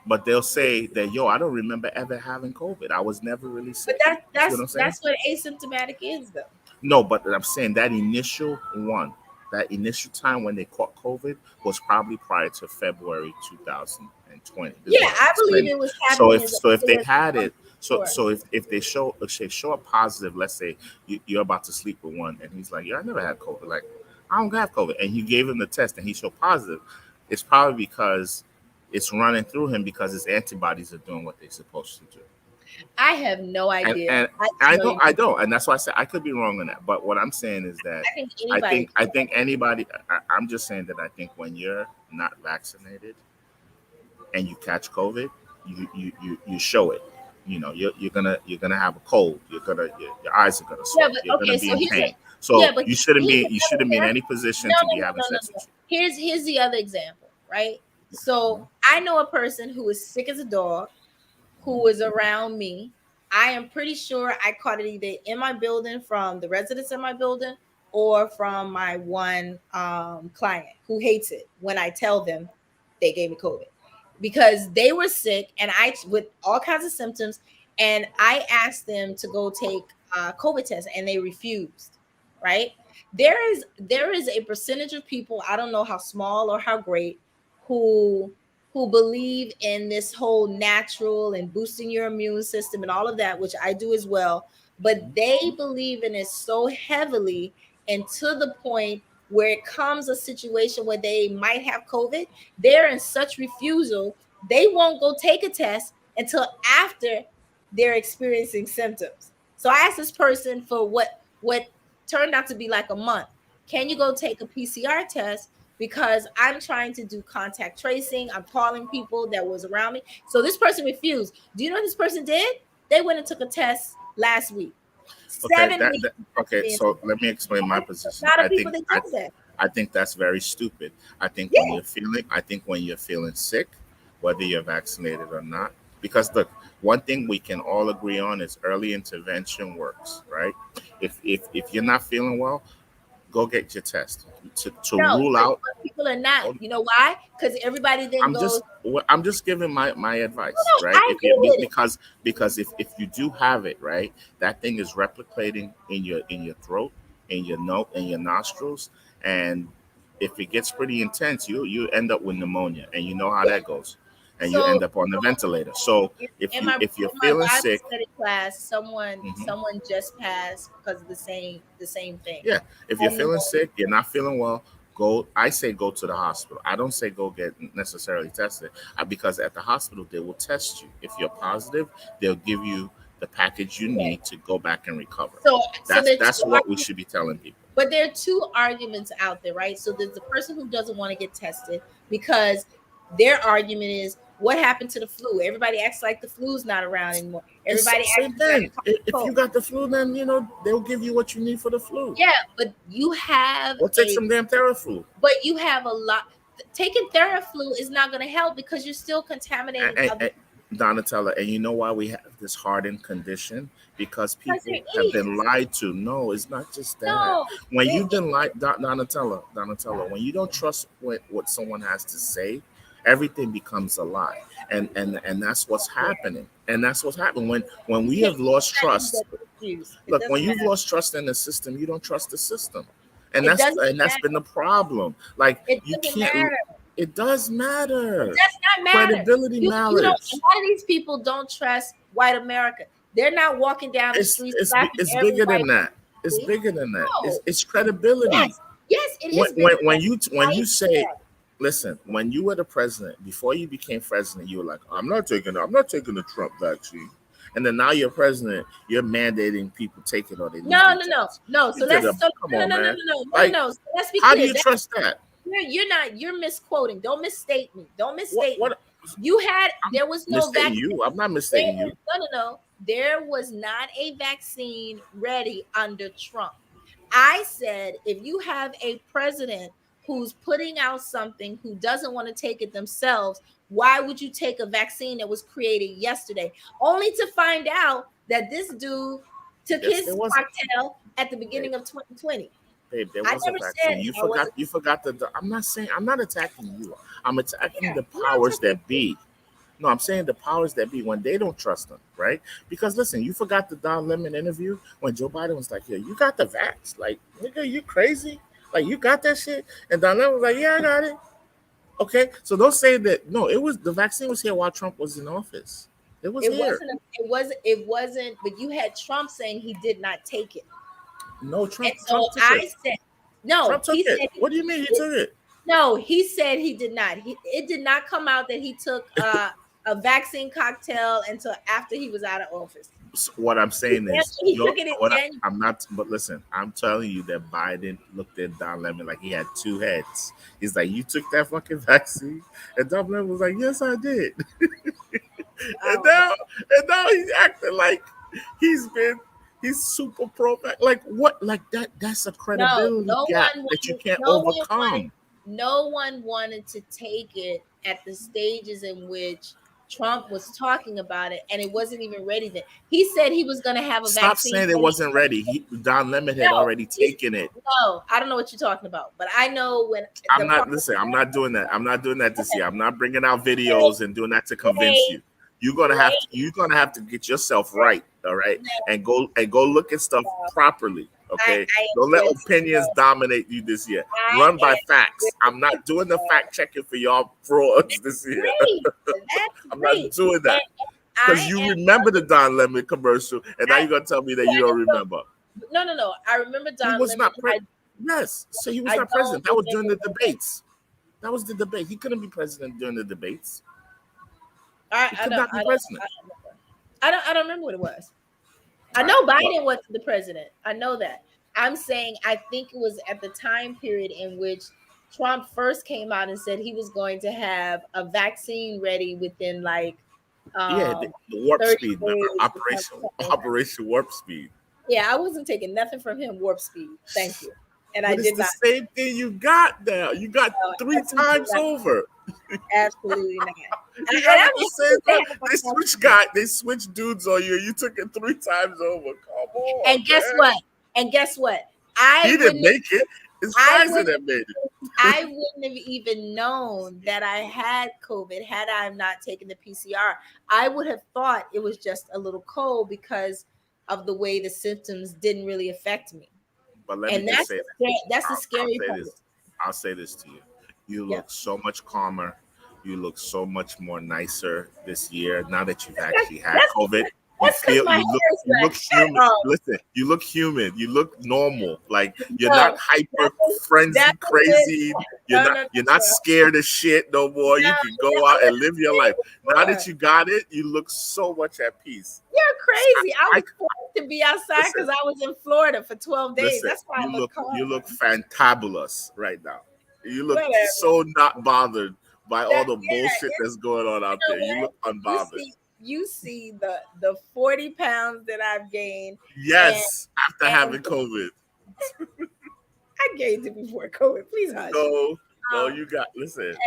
but they'll say that, yo, I don't remember ever having COVID. I was never really But sick. You see what I'm saying? that's what asymptomatic is though. No, but I'm saying that initial one, that initial time when they caught COVID was probably prior to February 2020. This is Yeah, what I'm I believe explaining. it was So happening if as so if they early as had it, sure. so if they show, let's say show a positive, let's say you're about to sleep with one and he's like, yeah, I never had COVID. Like, I don't have COVID, and you gave him the test and he showed positive. It's probably because it's running through him because his antibodies are doing what they're supposed to do. I have no idea. And I just I know don't, you. I don't, and that's why I said I could be wrong on that. But what I'm saying is that I think anybody I can. think anybody. I'm just saying that I think when you're not vaccinated and you catch COVID, you show it. You know, you're gonna have a cold. Your eyes are gonna Yeah, swell. You're but gonna okay, be so in here's a pain. yeah, So but here's you another shouldn't be in example. any position No, to no, be no, having no, no, sex no. with Here's the other example, right? you. So I know a person who is sick as a dog who was around me. I am pretty sure I caught it either in my building from the residents in my building or from my one client who hates it when I tell them they gave me COVID because they were sick and I with all kinds of symptoms, and I asked them to go take a COVID test and they refused. Right? There is a percentage of people, I don't know how small or how great, who believe in this whole natural and boosting your immune system and all of that, which I do as well. But they believe in it so heavily and to the point where it comes a situation where they might have COVID, they're in such refusal, they won't go take a test until after they're experiencing symptoms. So I asked this person for what turned out to be like a month. Can you go take a PCR test? Because I'm trying to do contact tracing. I'm calling people that was around me. So this person refused. Do you know what this person did? They went and took a test last week. Okay, 7 weeks after okay. being So sick. let me explain my A position. lot of people they told that. I think that's very stupid. Yeah. I think when you're feeling sick, whether you're vaccinated or not, because look, one thing we can all agree on is early intervention works, right? If you're not feeling well, go get your test to No, rule out. but people are not. You know why? Because everybody then goes, I'm just giving my advice, no, right? I If agree you with it. because if you do have it, right, that thing is replicating in your throat, in your nostrils, and if it gets pretty intense, you end up with pneumonia, and you know how Yeah. that goes. and you So end up on the ventilator. So if you if you're in my feeling Bible sick, study class, mhm, someone just passed because of the same thing. yeah, if I you're don't even feeling know. sick, you're not feeling well, go. I say go to the hospital. I don't say go get necessarily tested, because at the hospital they will test you. If you're positive, they'll give you the package you Okay. need to go back and recover. So there are That's two what we arguments, should be telling people. but there are two arguments out there, right? So there's the person who doesn't want to get tested because their argument is what happened to the flu? Everybody acts like the flu's not around anymore. It's Everybody same acts like thing. a common If you cold. got the flu, then they'll give you what you need for the flu. Yeah, but you have Or take a some damn Theraflu. you have a lot. Taking Theraflu is not going to help because you're still contaminating other And Donatella, and you know why we have this hardened condition? Because because they're people have been idiots. lied to. No, it's not just that. No, When they're you've been lied, Donatella, when you don't trust what someone has to say, everything becomes a lie, and that's what's happening. And that's what's happening when we can't have lost trust. get issues. It Look, when doesn't you've matter. lost trust in the system, you don't trust the system, and It doesn't that's been matter. the problem. Like It you doesn't can't. matter. It does It matter. does not matter. Credibility You don't. A matters. lot of these people don't trust white America. They're not walking down the It's street it's slapping it's every bigger white than that. It's person. bigger than that. No. It's credibility. Yes. Yes, it is bigger than When that. you Right say, there. listen, when you were the president, before you became president, you were like, I'm not taking the Trump vaccine. And then now you're president, you're mandating people take it or they lose No, their no, no, jobs. no. You So did let's a so come no, on, no, no, no, man. no, no, no, Like, no. So let's be how do clear. you trust that? You're not. You're misquoting. Don't misstate me. Don't What misstate me. what You had. I'm There was no mistaking vaccine. you. I'm not There mistaking you. was, no, no, no. There was not a vaccine ready under Trump. I said, if you have a president who's putting out something who doesn't want to take it themselves, why would you take a vaccine that was created yesterday? Only to find out that this dude took Yes, there his was, cocktail at the babe. beginning of 2020. Babe, there I was a never said vaccine. You I forgot. wasn't. You forgot I'm not saying. I'm not attacking you. I'm attacking Yeah, the I'm not powers talking that be. No, I'm saying the powers that be when they don't trust them, right? Because listen, you forgot the Don Lemon interview when Joe Biden was like, "Yeah, you got the vax? Like, nigga, you crazy? Like, you got that shit?" And Don Lemon was like, "Yeah, I got it." Okay, so don't say that. No, it was the vaccine was here while Trump was in office. It was It here. wasn't. It wasn't. But you had Trump saying he did not take it, No, and Trump so took it. I said, no. Trump took He it. said What do you mean he it, took it? no. He said he did not. It did not come out that he took a vaccine cocktail until after he was out of office. What I'm saying is, He took it in January. I'm not. But listen, I'm telling you that Biden looked at Don Lemon like he had two heads. He's like, "You took that fucking vaccine," and Don Lemon was like, "Yes, I did." Oh my And now he's acting like he's been he's super pro. Like what? Like that? That's a No, credibility gap that you can't overcome. no one wanted to take it at the stages in which Trump was talking about it, and it wasn't even ready then. He said he was going to have a Stop vaccine saying it ready. wasn't ready. Don Lemon had No, already taken it. no, I don't know what you're talking about, but I know when I'm the not part. listen. I'm not doing that. I'm not doing that this Okay, year. I'm not bringing out wait, videos and doing that to convince wait, you. You're gonna have to. wait, You're gonna have to get yourself wait. right. All right, No, and go look at stuff no, properly. Okay, I am don't let good to opinions go. dominate you this year. I Run by am facts. good I'm not to doing the go. fact checking for y'all frauds this year. Great, that's I'm not great, doing and that because I you am. remember the Don Lemon commercial, and now I, you're gonna tell me that yeah, you don't remember. no, no, no. I remember He Don was Lemon. not Yes, so he was I not don't president. That was during remember. the debates. That was the debate. He couldn't be president during the debates. He I could don't. not be president. I don't remember what it was. I All right, know look, Biden was the president. I know that. I'm saying I think it was at the time period in which Trump first came out and said he was going to have a vaccine ready within like yeah, um the warp 30 speed. Remember days or something like that. Operation Warp Speed. Yeah, I wasn't taking nothing from him warp speed. Thank you. And I But it's did the not. same thing you got now. You got No, three absolutely times not. over. Absolutely not. You And got I'm it the happy same to time. have my They switched vaccine. guy. They switched dudes on you. You took it three times over. Come on, And guess man. what? And guess what? I He didn't wouldn't make it. It's I Pfizer wouldn't that made it. I wouldn't have even known that I had COVID had I not taken the PCR. I would have thought it was just a little cold because of the way the symptoms didn't really affect me. But let me And just say this. that's the I'll scary say part. this. I'll say this to you. You Yeah. look so much calmer. You look so much more nicer this year now that you've That's actually had that's COVID. You that's because feel my hair is you look back. human. Shut up. Listen, you look human. You look normal. Like you're not No, hyper that frenzy was it. crazy. No, no, You're not no, scared of shit no more. no. You can go out That and live your life. was Now that before. you got it, you look so much at peace. You're crazy. I I was forced to be outside listen, because I was in Florida for 12 days. listen. That's why I look You calm. look fantabulous right now. You look Whatever. so not bothered by all That the bullshit yeah, that's going on you out know there. You what? look unbothered. You see the 40 pounds that I've gained, and Yes, after having and COVID. I gained it before COVID. Please hush. No, no, Um, you got listen. and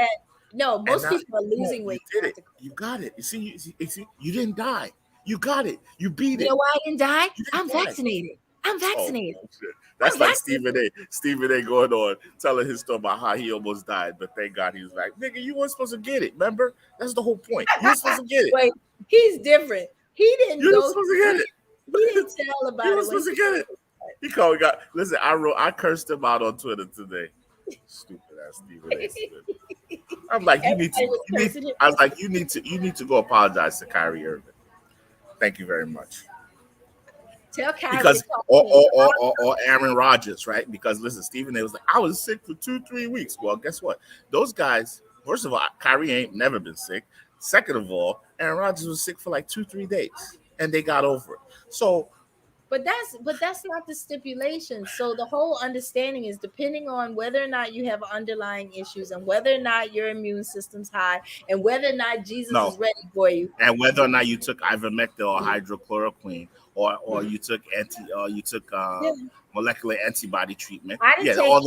no, And most now people are come on, losing you weight did it. after You COVID. got it. You didn't die. You got it. You beat You it. know why I didn't die? You I'm didn't die. vaccinated. I'm Oh vaccinated. bullshit. I'm That's like vaccinated. Stephen A. Stephen A. going on telling his story about how he almost died, but thank God he was like, nigga, you weren't supposed to get it. Remember? That's the whole point. You were supposed to get it. Wait, he's different. He didn't You were go. supposed to get He it. didn't tell You about were it when supposed he to get it. He called me. Got listen. I cursed him out on Twitter today. Stupid ass Stephen A. Smith. I'm like, everybody was cursing him. I was like, you need to go apologize to Kyrie Irving. Thank you very much. Tell Kyrie to Because talk to me. or Aaron Rodgers, right? Because listen, Stephen A was like, I was sick for 2-3 weeks. Well, guess what? Those guys, first of all, Kyrie ain't never been sick. Second of all, Aaron Rodgers was sick for like 2-3 days, and they got over it. So But that's not the stipulation. So the whole understanding is depending on whether or not you have underlying issues and whether or not your immune system's high and whether or not Jesus no, is ready for you. and whether or not you took ivermectin or hydrochloroquine or you took Yeah. molecular antibody treatment, I didn't yeah, take all you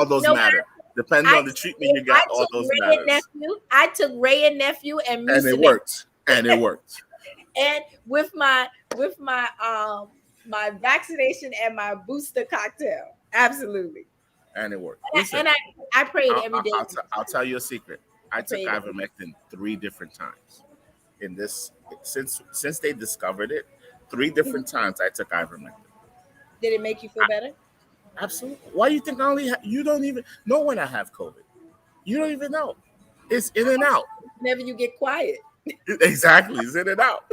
those know what matter. Depending I on the took treatment you I got, all took those Ray and matters, nephew. I took Ray and nephew and and it mucinex. worked, and it worked, And with my vaccination and my booster cocktail. Absolutely. and it worked. And Listen, I prayed every day. I'll tell you a secret. I I took prayed every day. ivermectin 3 different times in this since they discovered it. 3 different times I took ivermectin. Did it make you feel better? Absolutely. Why do you think I only you don't even know when I have COVID? You don't even know. It's in and out. Whenever you get quiet. Exactly, it's in and out.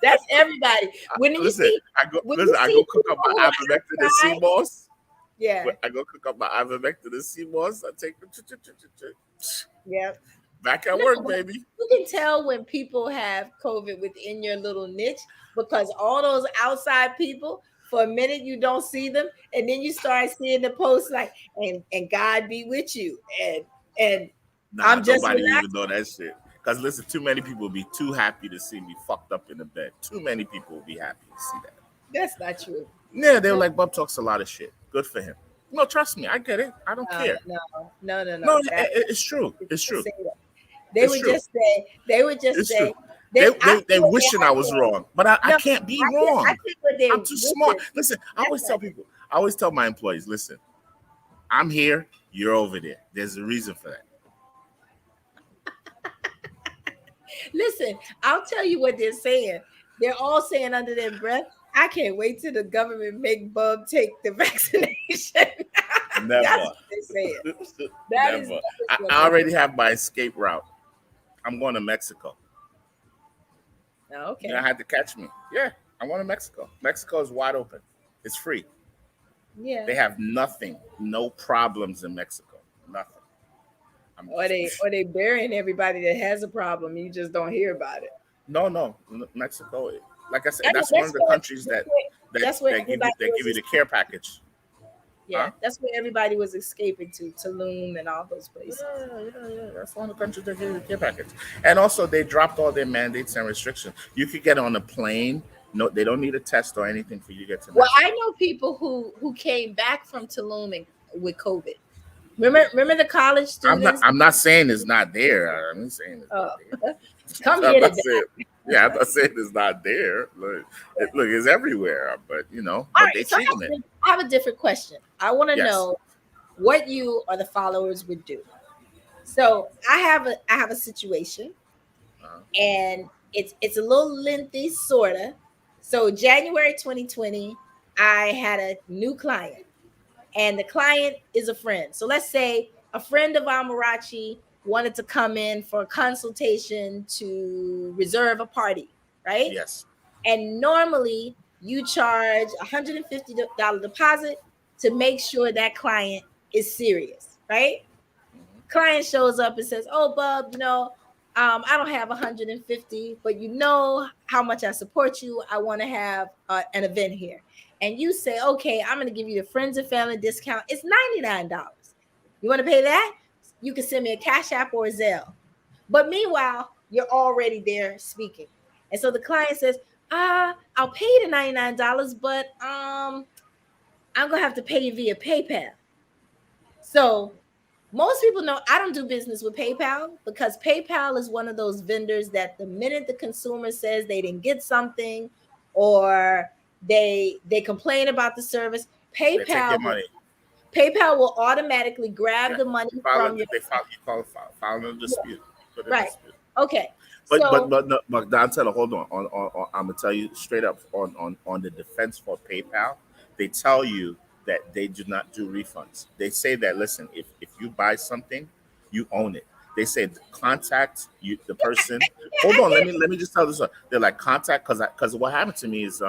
That's everybody. When you Listen, see when you I see go cook up people who my are ivermectin and sea outside, moss. yeah, I go cook up my ivermectin and sea moss. I take yeah. back at No, work, but baby. you can tell when people have COVID within your little niche because all those outside people, for a minute you don't see them, and then you start seeing the posts like and God be with you and Nah, I'm just nobody even relaxed. know that shit. Cause listen, too many people will be too happy to see me fucked up in the bed. Too many people will be happy to see that. That's not true. Yeah, they were No, like, Bub talks a lot of shit. Good for him. No, trust me, I get it. I don't care. no, no, no, No, no. That it's true. they It's would true. say that. They It's would true. just say, they would just It's true. say, I see They what they wishing I I was think. wrong, but I No, can't be I wrong. think what they I'm too smart. listen. Listen, That's not true. I always tell my employees, listen, I'm here, you're over there. There's a reason for that. Listen, I'll tell you what they're saying. They're all saying under their breath, I can't wait till the government make Bub take the vaccination. That's Never. what they're saying. Never. That is what I they're already have my escape route. I'm going to Mexico. saying. Oh, You know, I okay. had to catch me. Yeah, I'm going to Mexico. Mexico is wide open. It's free. Yeah. They have nothing, no problems in Mexico. Nothing. I'm Or they burying everybody that has a problem. You just don't hear about it. no Mexico. Like I said, I know that's one of the countries that's where everybody that was give you the care package. yeah, Huh? that's where everybody was escaping to Tulum and all those places. Yeah. That's one of the countries that give you the care package. And also, they dropped all their mandates and restrictions. You could get on a plane. No, they don't need a test or anything for you to get to Well, Mexico. I know people who came back from Tulum with COVID. Remember the college students? I'm not saying it's not there. I'm not saying it's Oh, not come there. here I'm not today. saying. Yeah, I'm not saying it's not there. Look, it's everywhere. But All but they right, so treating it. I have a different question. I want to Yes. know what you or the followers would do. So I have a situation, Uh, and it's a little lengthy, sorta. So January 2020, I had a new client, and the client is a friend. So let's say a friend of Amarachi. wanted to come in for a consultation to reserve a party, right? Yes. And normally you charge $150 deposit to make sure that client is serious, right? Mhm. Client shows up and says, "Oh, Bub, I don't have 150, but you know how much I support you. I want to have an event here." And you say, "Okay, I'm going to give you the friends and family discount. It's $99. You want to pay that? You can send me a Cash App or a Zelle." But meanwhile, you're already there speaking. And so the client says, I'll pay you the $99, but I'm gonna have to pay you via PayPal. So most people know I don't do business with PayPal because PayPal is one of those vendors that the minute the consumer says they didn't get something or they complain about the service, They take PayPal your money. PayPal will automatically grab Yeah. the money You file from it. your They file. You call it file a yeah, dispute. Put a right. dispute. Okay. But So but no, but Donatella, hold on. I'm gonna tell you straight up on the defense for PayPal. They tell you that they do not do refunds. They say that listen, if you buy something, you own it. They say contact you the person. yeah, Hold I on, get let me just tell this one. They're like contact because what happened to me is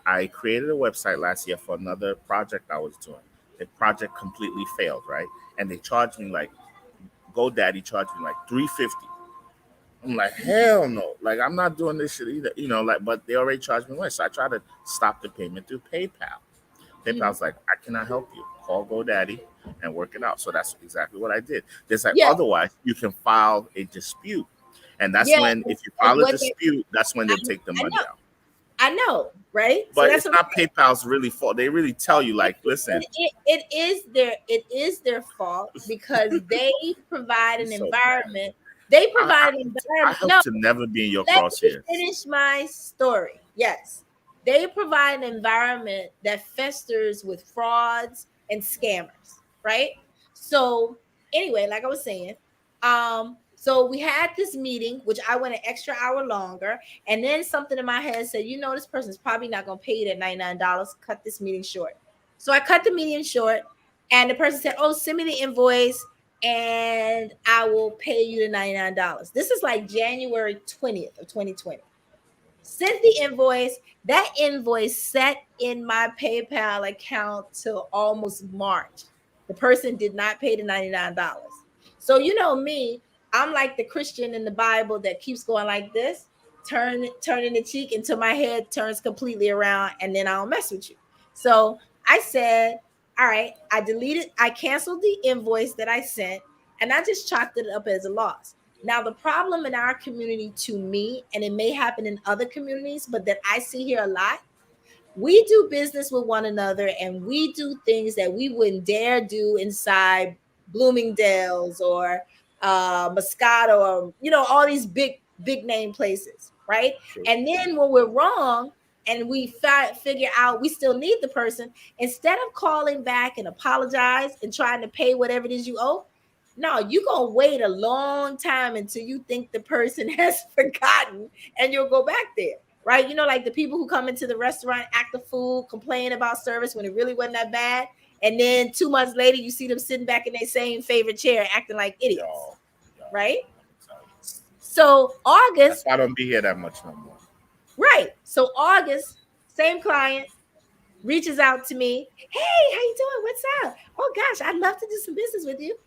I created a website last year for another project I was doing. The project completely failed, right? And they charged me like GoDaddy charged me like $350. I'm like, hell no. Like, I'm not doing this shit either. Like, but they already charged me money. So I try to stop the payment through PayPal. it. PayPal's like, I cannot help you. Call GoDaddy and work it out. So that's exactly what I did. There's like, Yeah, otherwise, you can file a dispute. And that's yeah. when, if you And file a what they, dispute, that's when I, they take the I money know, out. I know, right? So But that's it's what I'm not PayPal's really fault. They really tell you, saying. like, listen, It is their fault because they provide you're an so bad. environment. They I, provide an I environment. hope No, to never be in your let me crosshairs. finish my story. Yes, they provide an environment that festers with frauds and scammers, right? So anyway, like I was saying, so we had this meeting, which I went an extra hour longer, and then something in my head said, this person's probably not going to pay you that $99. Cut this meeting short. So I cut the meeting short, and the person said, "Oh, send me the invoice and I will pay you the $99." This is like January 20th of 2020. Sent the invoice. That invoice sat in my PayPal account till almost March. The person did not pay the $99. So you know me, I'm like the Christian in the Bible that keeps going like this, turning the cheek until my head turns completely around, and then I'll mess with you. So I said, all right, I canceled the invoice that I sent, and I just chalked it up as a loss. Now, the problem in our community to me, and it may happen in other communities, but that I see here a lot, we do business with one another and we do things that we wouldn't dare do inside Bloomingdale's or Moscato or, all these big name places, right? True. And then when we're wrong and we figure out we still need the person, instead of calling back and apologize and trying to pay whatever it is you owe, no, you're going to wait a long time until you think the person has forgotten and you'll go back there, right? Like the people who come into the restaurant, act the fool, complain about service when it really wasn't that bad. And then 2 months later, you see them sitting back in their same favorite chair, acting like idiots, Yo, yo, right? let me tell you. So That's August, why I don't be here that much no more. right? So August, same client reaches out to me. "Hey, how you doing? What's up? Oh gosh, I'd love to do some business with you."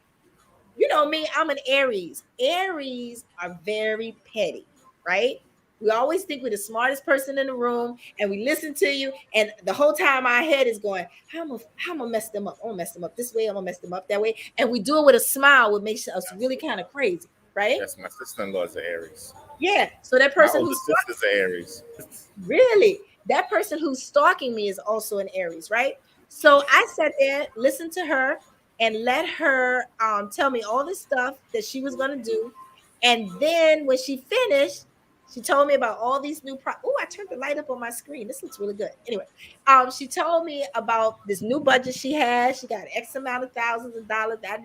You know me, I'm an Aries. Aries are very petty, right? We always think we're the smartest person in the room and we listen to you. And the whole time our head is going, how am I mess them up? I'm gonna mess them up this way, I'm gonna mess them up that way. And we do it with a smile, which makes us really kind of crazy, right? Yes, my sister-in-law is an Aries. Yeah. So that My person older who's sister's an Aries. really, that person who's stalking me is also an Aries, right? So I sat there, listened to her, and let her tell me all this stuff that she was gonna do. And then when she finished, she told me about all these new Oh, I turned the light up on my screen. This looks really good. Anyway, she told me about this new budget she had. She got X amount of thousands of dollars, da.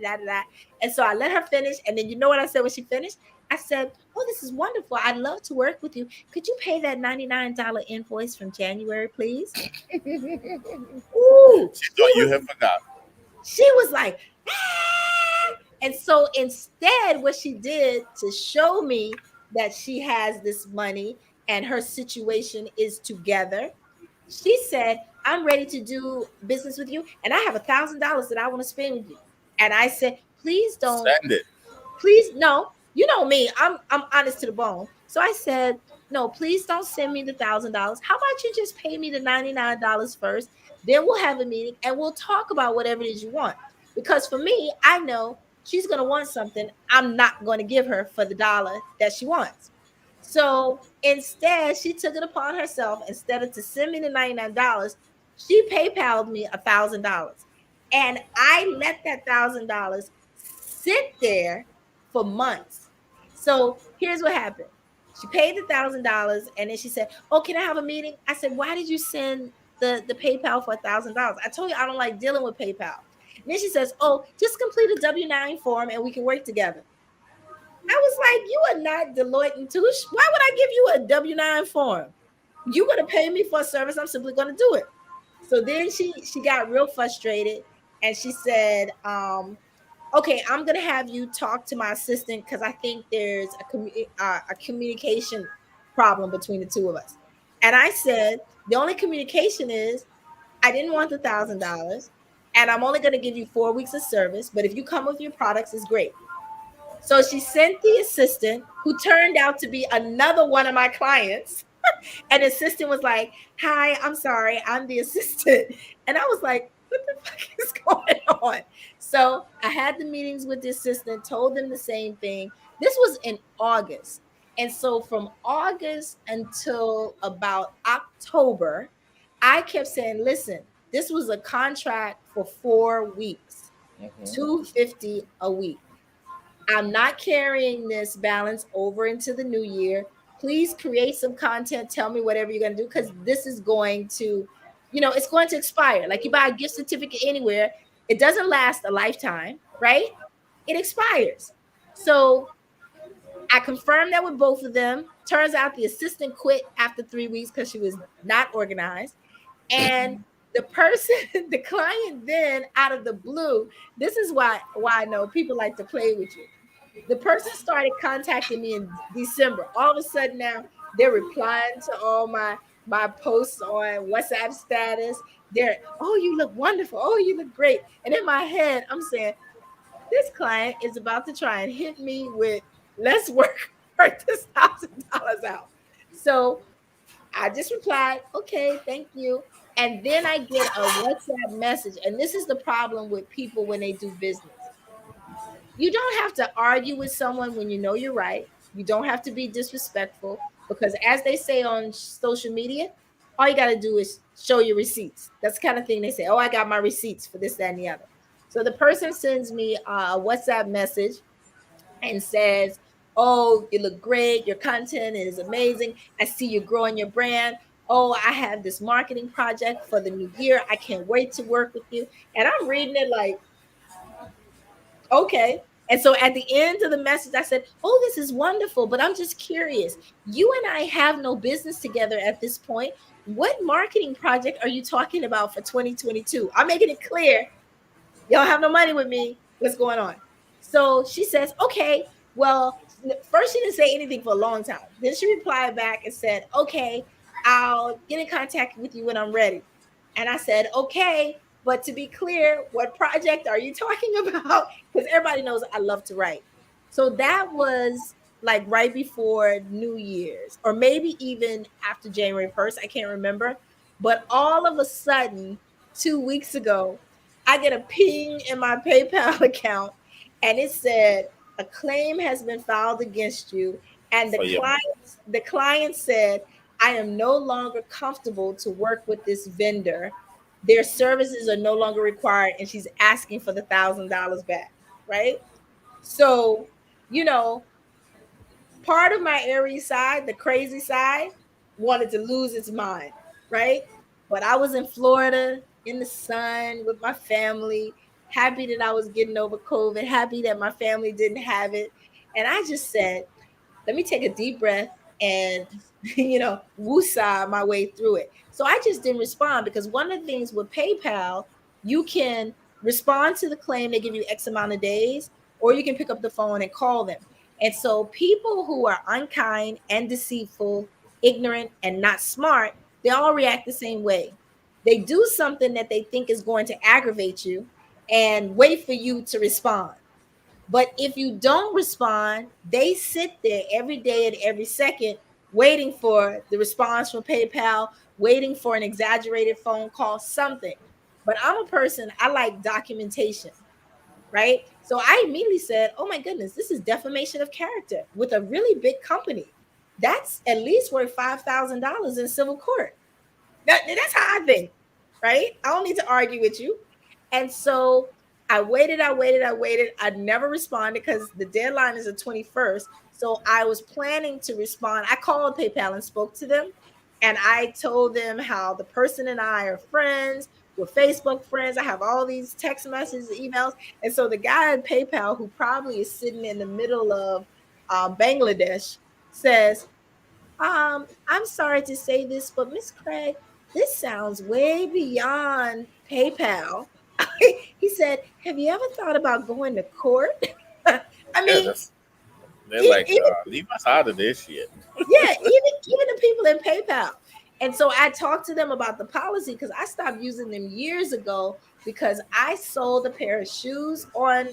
And so I let her finish. And then you know what I said when she finished? I said, "Oh, this is wonderful. I'd love to work with you. Could you pay that $99 invoice from January, please?" Ooh, She thought you had forgot. she was like, "Ah!" And so instead, what she did to show me that she has this money and her situation is together, she said, I'm ready to do business with you. And I have $1,000 that I want to spend with you. And I said, please don't, Send it. please, no, you know me, I'm honest to the bone. So I said, no, please don't send me the $1,000. How about you just pay me the $99 first? Then we'll have a meeting and we'll talk about whatever it is you want. Because for me, I know she's gonna want something I'm not gonna give her for the dollar that she wants. So instead, she took it upon herself, instead of to send me the $99, she PayPal'd me $1,000. And I let that $1,000 sit there for months. So here's what happened. She paid the $1,000 and then she said, oh, can I have a meeting? I said, why did you send the PayPal for $1,000? I told you I don't like dealing with PayPal. And then she says, oh, just complete a W-9 form and we can work together. I was like, you are not Deloitte and Touche. Why would I give you a W-9 form? You're going to pay me for a service. I'm simply going to do it. So then she got real frustrated and she said, okay, I'm going to have you talk to my assistant because I think there's a communication problem between the two of us. And I said, the only communication is I didn't want the $1,000 and I'm only going to give you 4 weeks of service. But if you come with your products, it's great. So she sent the assistant, who turned out to be another one of my clients. And the assistant was like, hi, I'm sorry, I'm the assistant. And I was like, what the fuck is going on? So I had the meetings with the assistant, told them the same thing. This was in August. And so from August until about October, I kept saying, listen, this was a contract for 4 weeks, Mm-hmm. 250 a week. I'm not carrying this balance over into the new year. Please create some content. Tell me whatever you're going to do because this is going to, it's going to expire. Like you buy a gift certificate anywhere, it doesn't last a lifetime, right? It expires. So I confirmed that with both of them. Turns out the assistant quit after 3 weeks because she was not organized. And the person, the client, then out of the blue, this is why I know people like to play with you. The person started contacting me in December. All of a sudden now they're replying to all my posts on WhatsApp status. They're, oh, you look wonderful. Oh, you look great. And in my head, I'm saying, this client is about to try and hit me with, let's work this $1,000 out. So I just replied, okay, thank you. And then I get a WhatsApp message. And this is the problem with people when they do business. You don't have to argue with someone when you know you're right. You don't have to be disrespectful because, as they say on social media, all you got to do is show your receipts. That's the kind of thing they say. Oh, I got my receipts for this, that, and the other. So the person sends me a WhatsApp message and says, oh, you look great. Your content is amazing. I see you growing your brand. Oh, I have this marketing project for the new year. I can't wait to work with you. And I'm reading it like, okay. And so at the end of the message, I said, oh, this is wonderful, but I'm just curious. You and I have no business together at this point. What marketing project are you talking about for 2022? I'm making it clear. Y'all have no money with me. What's going on? So she says, okay, well, first she didn't say anything for a long time. Then she replied back and said, okay, I'll get in contact with you when I'm ready. And I said, okay, but to be clear, what project are you talking about? Because everybody knows I love to write. So that was like right before New Year's, or maybe even after January 1st. I can't remember. But all of a sudden, 2 weeks ago, I get a ping in my PayPal account and it said, a claim has been filed against you. And For your money. the client said, I am no longer comfortable to work with this vendor. Their services are no longer required, and she's asking for the $1,000 back. Right. So, you know, part of my Aries side, the crazy side, wanted to lose its mind. Right. But I was in Florida in the sun with my family, happy that I was getting over COVID, happy that my family didn't have it. And I just said, let me take a deep breath and woosah my way through it. So I just didn't respond because one of the things with PayPal, you can respond to the claim. They give you X amount of days, or you can pick up the phone and call them. And so people who are unkind and deceitful, ignorant and not smart, they all react the same way. They do something that they think is going to aggravate you and wait for you to respond. But if you don't respond, they sit there every day and every second waiting for the response from PayPal, waiting for an exaggerated phone call, something. But I'm a person, I like documentation, right? So I immediately said, oh my goodness, this is defamation of character with a really big company. That's at least worth $5,000 in civil court. That's how I think, right? I don't need to argue with you. And so I waited. I never responded because the deadline is the 21st. So I was planning to respond. I called PayPal and spoke to them. And I told them how the person and I are friends. We're Facebook friends. I have all these text messages, emails. And so the guy at PayPal, who probably is sitting in the middle of Bangladesh, says, I'm sorry to say this, but Miss Craig, this sounds way beyond PayPal. He said, have you ever thought about going to court? I Yeah, mean, that's they're like, even leave us out of this shit. yeah, even the people in PayPal. And so I talked to them about the policy because I stopped using them years ago because I sold a pair of shoes on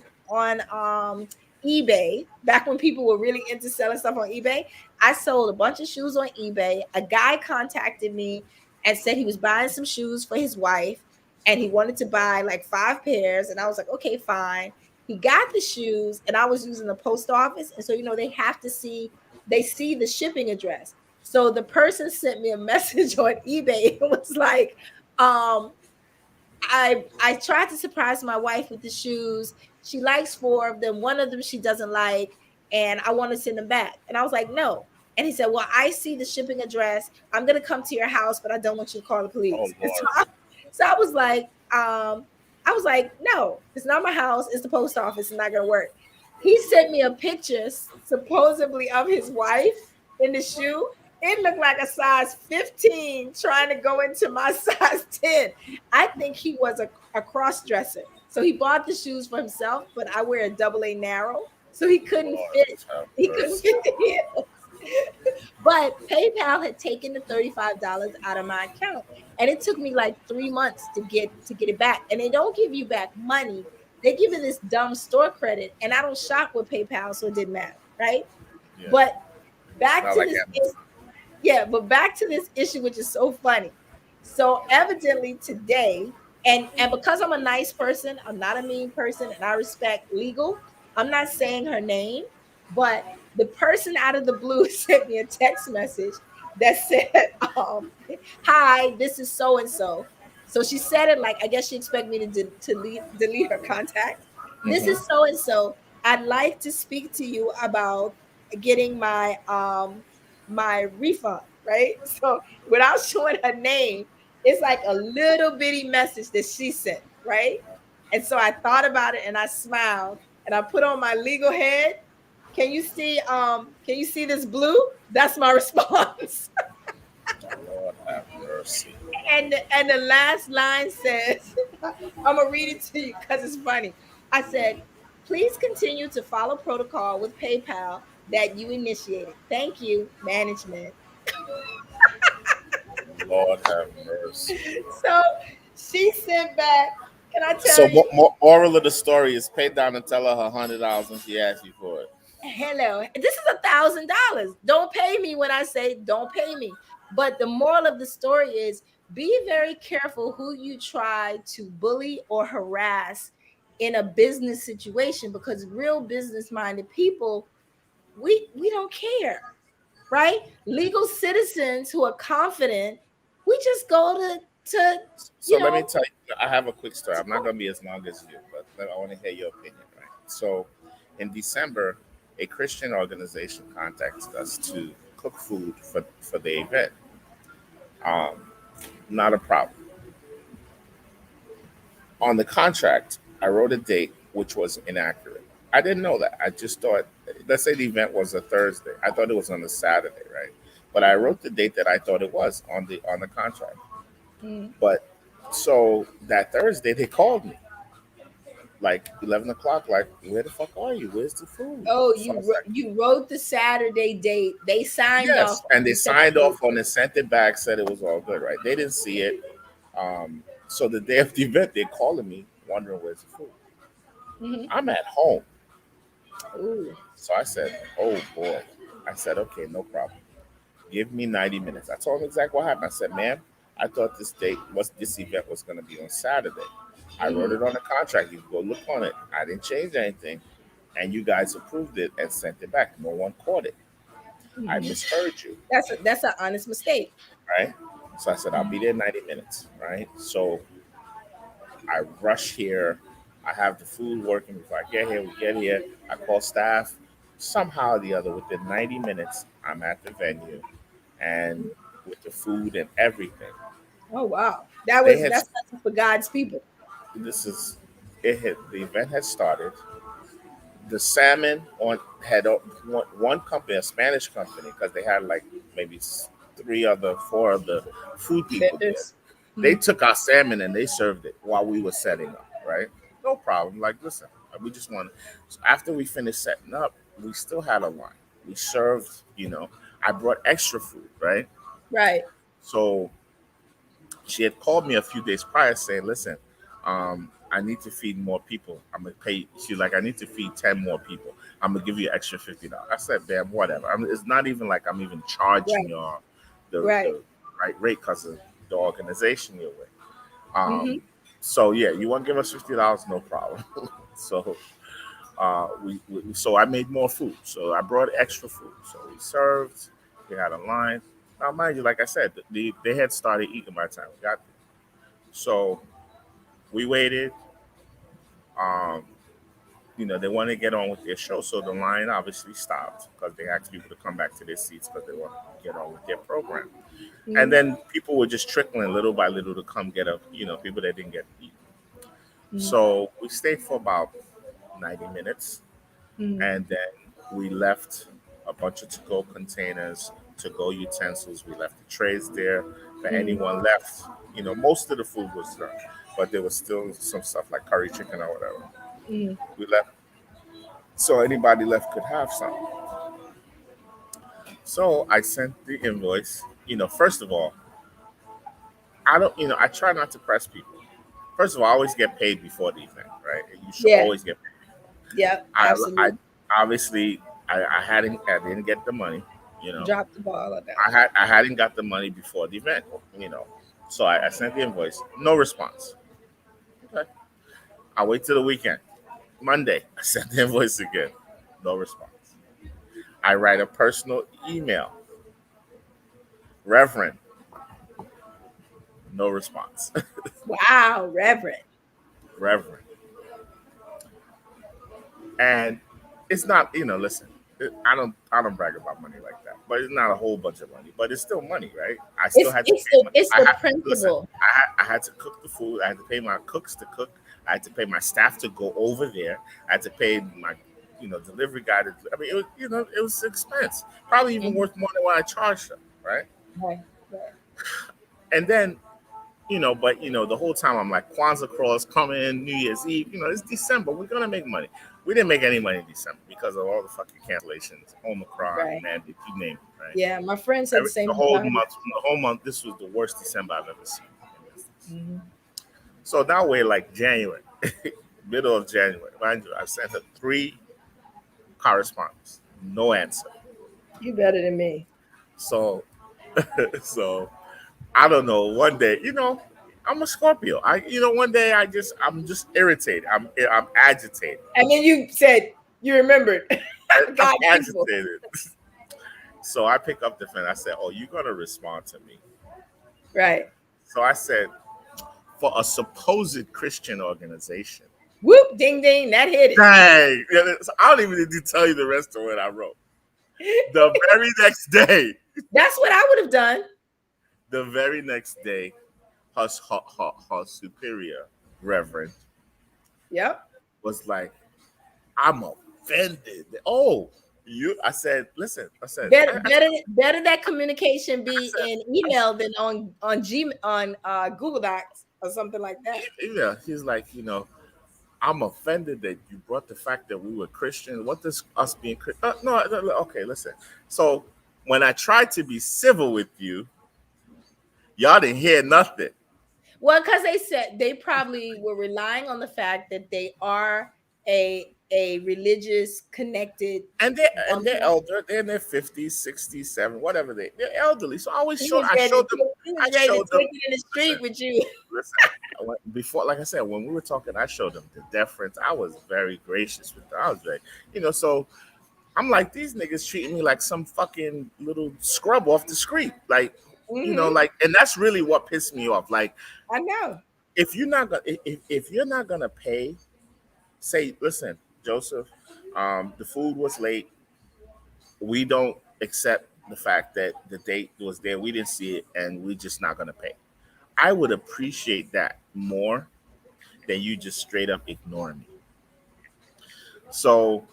eBay back when people were really into selling stuff on eBay. I sold a bunch of shoes on eBay. A guy contacted me and said he was buying some shoes for his wife and he wanted to buy like 5 pairs and I was like, "Okay, fine." He got the shoes and I was using the post office and so they have to see the shipping address. So the person sent me a message on eBay. It was like, um, I tried to surprise my wife with the shoes. She likes 4 of them. One of them she doesn't like, and I want to send them back. And I was like, no. And he said, well, I see the shipping address. I'm gonna come to your house, but I don't want you to call the Oh police. Lord. So I was like, no, it's not my house. It's the post office. It's not gonna work. He sent me a picture supposedly of his wife in the shoe. It looked like a size 15 trying to go into my size 10. I think he was a cross dresser. So he bought the shoes for himself, but I wear a double A narrow. So he couldn't Lord fit. have He couldn't mercy. fit the heels. But PayPal had taken the $35 out of my account. And it took me like 3 months to get it back. And they don't give you back money. They give you this dumb store credit. And I don't shop with PayPal, so it didn't matter. Right. Yeah, But it's back not to like this Amazon. yeah, but back to this issue, which is so funny. So evidently today, and because I'm a nice person, I'm not a mean person, and I respect legal. I'm not saying her name, but the person out of the blue sent me a text message that said, "Hi, this is so and so." So she said it like I guess she expected me to delete her contact. This is Hmm. so and so. I'd like to speak to you about getting my refund, right? So without showing her name, it's like a little bitty message that she sent, right? And so I thought about it and I smiled and I put on my legal head. Can you see this blue? That's my response. Lord have mercy. And the last line says, I'm gonna read it to you because it's funny. I said, please continue to follow protocol with PayPal that you initiated. Thank you, management. Lord have mercy. So she sent back. Can I tell So, you? moral of the story is pay down and tell her her $100 when she asks you for it. Hello, this is $1,000. Don't pay me when I say don't pay me. But the moral of the story is be very careful who you try to bully or harass in a business situation because real business minded people, we don't care, right? Legal citizens who are confident, we just go to So you let me know tell you, I have a quick story. to I'm not court. going to be as long as you, but I want to hear your opinion, right? So in December, a Christian organization contacted us to cook food for the event. Um, Not a problem. On the contract, I wrote a date which was inaccurate. I didn't know that. I just thought, let's say the event was a Thursday. I thought it was on a Saturday, right? But I wrote the date that I thought it was on the contract. Mm, But so that Thursday they called me. like 11 o'clock. Like, where the fuck are you? Where's the food? Oh, So I was like, you wrote the Saturday date. They signed off yes, and on they the signed Saturday. off on it, sent it back, said it was all good. Right? They didn't see it. So the day of the event, they're calling me, wondering where's the food. Mm-hmm. I'm at home. Ooh. So I said, oh boy. I said, okay, no problem. Give me 90 minutes. I told him exactly what happened. I said, ma'am, I thought this event was going to be on Saturday. I wrote Mm-hmm. it on the contract. You can go look on it. I didn't change anything. And you guys approved it and sent it back. No one caught it. I Mm-hmm. misheard you, That's an honest mistake. right? So I said, I'll be there 90 minutes, right? So I rush here. I have the food working before I get here. We get here. I call staff. Somehow or the other, within 90 minutes, I'm at the venue and with the food and everything. Oh wow, They had that's something for God's people. this is it had the event had started. The salmon on had one company, a Spanish company, because they had like maybe three other, four other food people there. Vendors. They Mhm. took our salmon and they served it while we were setting up. Right, no problem. Like, listen, we just want. So after we finished setting up, we still had a line. We served. I brought extra food. Right, Right. so she had called me a few days prior saying, "Listen, I need to feed more people. I'm gonna pay." She's like, "I need to feed 10 more people. I'm gonna give you extra $50." I said, "Damn, whatever." It's not even like I'm even charging Right. y'all the Right. right rate because of the organization you're with. Mm-hmm. So yeah, you want to give us $50? No problem. So so I made more food. So I brought extra food. So we served. We had a line. Now, mind you, like I said, they had started eating by the time we got there. So we waited. Um, they want to get on with their show, so the line obviously stopped because they asked people to come back to their seats because they want to get on with their program. And Mm-hmm. then people were just trickling little by little to come get people that didn't get to eat. Mm-hmm. So we stayed for about 90 minutes, Mm-hmm. and then we left a bunch of to-go containers, to-go utensils. We left the trays there for Mm-hmm. anyone left. Most of the food was done, but there was still some stuff like curry chicken or whatever. Mm-hmm. We left so anybody left could have some. So I sent the invoice. First of all, I don't. I try not to press people. First of all, I always get paid before the event, right? You should Yeah. always get paid. Yep. I Absolutely. obviously I didn't get the money. You know, Drop the ball on that. I hadn't got the money before the event. So I sent the invoice. No response. Okay. I wait till the weekend. Monday, I sent the invoice again. No response. I write a personal email. Reverend, no response. Wow, Reverend. Reverend. And it's not, listen, I don't brag about money like that, but it's not a whole bunch of money, but it's still money, right? I still It's had to it's pay the my, it's I the had, listen, principle. I had to cook the food. I had to pay my cooks to cook. I had to pay my staff to go over there. I had to pay my, delivery guy to, I mean, it was expense. Probably even Mhm. worth more than what I charged them, right? Right. Right. And then but the whole time I'm like, Kwanzaa crawls coming, New Year's Eve, it's December. We're gonna make money. We didn't make any money in December because of all the fucking cancellations, Omicron, Right. mandate, you name it, right? Yeah, my friend said the The same thing whole about his. month, this was the worst December I've ever seen in business. Mhm. So now we're like January, middle of January. Mind you, I sent her 3 correspondence, no answer. You better than me. So, so I don't know. One day, I'm a Scorpio. One day I'm just irritated. I'm agitated. And then you said you remembered I'm God people. agitated. So I pick up the phone. I said, "Oh, you're gonna respond to me." Right. So I said, "For a supposed Christian organization." Whoop, ding ding, that hit it. Dang. So I don't even need to tell you the rest of what I wrote. The very next day, That's what I would have done. the very next day, her superior, Reverend, Yep. was like, I'm offended. Oh, I said, listen, Better that communication I be said, in email than on Google Docs or something like that. yeah, he's like, I'm offended that you brought the fact that we were Christian. What does us being Christian? No, okay, listen. So when I tried to be civil with you, y'all didn't hear nothing. Well, because they said they probably were relying on the fact that they are a religious connected And they're woman. elder. They're in their 50s, 60s, 70s, whatever they're elderly. So I always He show was I ready. showed them He I was ready to showed them take it in the listen, street with you. listen. Before, like I said, when we were talking, I showed them the deference. I was very gracious with them. I was very, so I'm like, these niggas treating me like some fucking little scrub off the street. Like, Hmm. and that's really what pissed me off. Like, I know. if you're not gonna pay, say, listen, Joseph, the food was late. We don't accept the fact that the date was there. We didn't see it, and we're just not gonna pay. I would appreciate that more than you just straight up ignoring me. So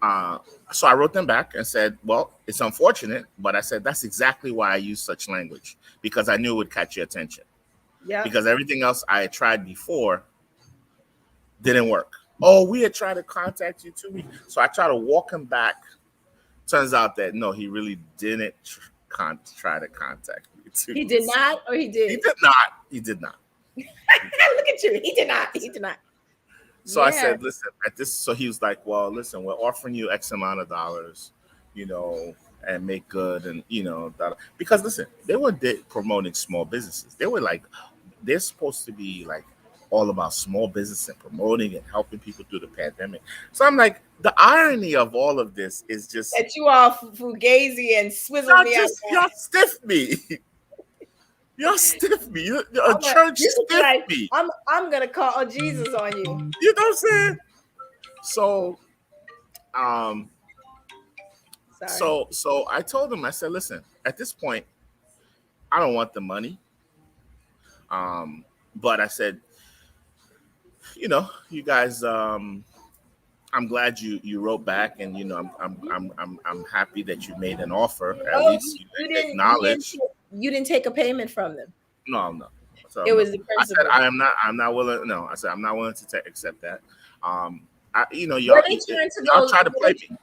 Uh, so I wrote them back and said, well, it's unfortunate, but I said, that's exactly why I use such language, because I knew it would catch your attention. Yep. Because everything else I had tried before didn't work. Oh, we had tried to contact you 2 weeks. So I tried to walk him back. Turns out that no, he really didn't try to contact me two He did weeks. not, or he He did. did not. He did not. Look at you. He did not. He did not. So I Yeah. said, listen, at this. So he was like, well, listen, we're offering you X amount of dollars, you know, and make good, and because listen, they were promoting small businesses. They were like, they're supposed to be like all about small business and promoting and helping people through the pandemic. So I'm like, the irony of all of this is just That you all fugazi and swizzled y'all me out of just y'all that. stiff me. Y'all stiff me. A church You could be stiff like, me. I'm gonna call Jesus on you. You know what I'm saying? So um Sorry. so I told him, I said, listen, at this point, I don't want the money. But I said, you guys, I'm glad you wrote back, and I'm happy that you made an offer. At Oh, least you you didn't you didn't acknowledge. you didn't take a payment from them. No, no. So It no. was the I said principal. I'm not willing. No, I said I'm not willing to accept that. Um, Were y'all they trying to y'all go? try to play me.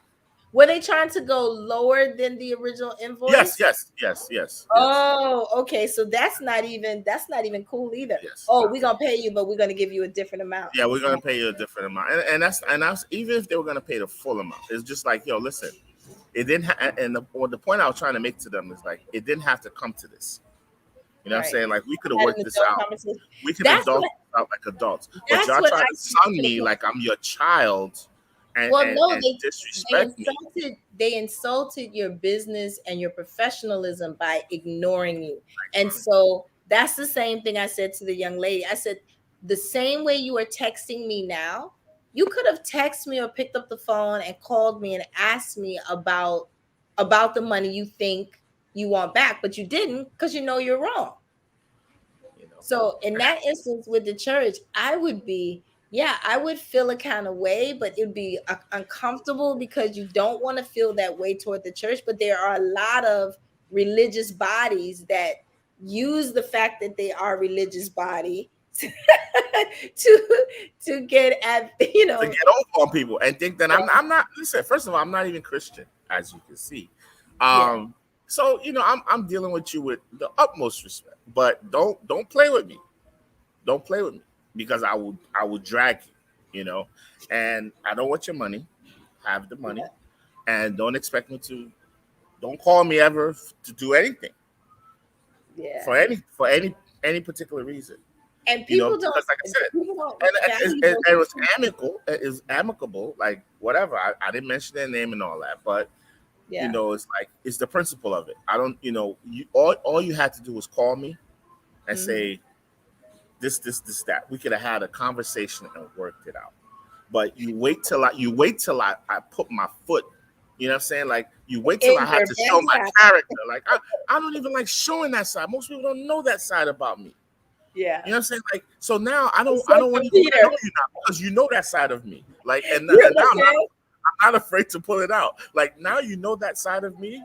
Were they trying to go lower than the original Yes, invoice? yes, yes, yes, yes, Oh, okay. So that's not even cool either. yes. Oh, we're Okay. gonna pay you, but we're gonna give you a different amount. Yeah, we're gonna pay you a different amount, and that's even if they were gonna pay the full amount, it's just like, yo, listen, it didn't. And the point I was trying to make to them is like, it didn't have to come to this. You know what I'm Right. saying? Like, we could have Had an worked this adult out. conversation. We could That's adult what this out like adults, but that's y'all what try I to think son should have me came. like I'm your child, and Well, and no, and they disrespect me. insulted your business and your professionalism by ignoring you. And so that's the same thing I said to the young lady. I said, the same way you are texting me now, you could have texted me or picked up the phone and called me and asked me about the money you think you want back, but you didn't because you know you're wrong. You know. So in that instance with the church, yeah, I would feel a kind of way, but it'd be uncomfortable because you don't want to feel that way toward the church. But there are a lot of religious bodies that use the fact that they are religious body to get at To get over on people and think that I'm not. Listen, first of all, I'm not even Christian, as you can see. yeah, Um, so I'm dealing with you with the utmost respect, but don't play with me. Don't play with me, because I will drag you. And I don't want your money. Have the money, and don't expect me to. Don't call me ever to do anything yeah. for any particular reason. And people don't Because like I said, people don't and value it those was things. amicable. It is amicable, like whatever. I didn't mention their name and all that, but Yeah. it's like, it's the principle of it. I don't, all you had to do was call me and Mhm. say this that. We could have had a conversation and worked it out. But you wait till I put my foot. You know what I'm saying? Like, you wait till I In have your to show my backside. character. Like, I don't even like showing that side. Most people don't know that side about me. Yeah. You know what I'm saying? Like, so now I don't Except for want even to Peter. know you now, because you know that side of me. Like, You and now okay? I'm not afraid to pull it out. Like, now you know that side of me.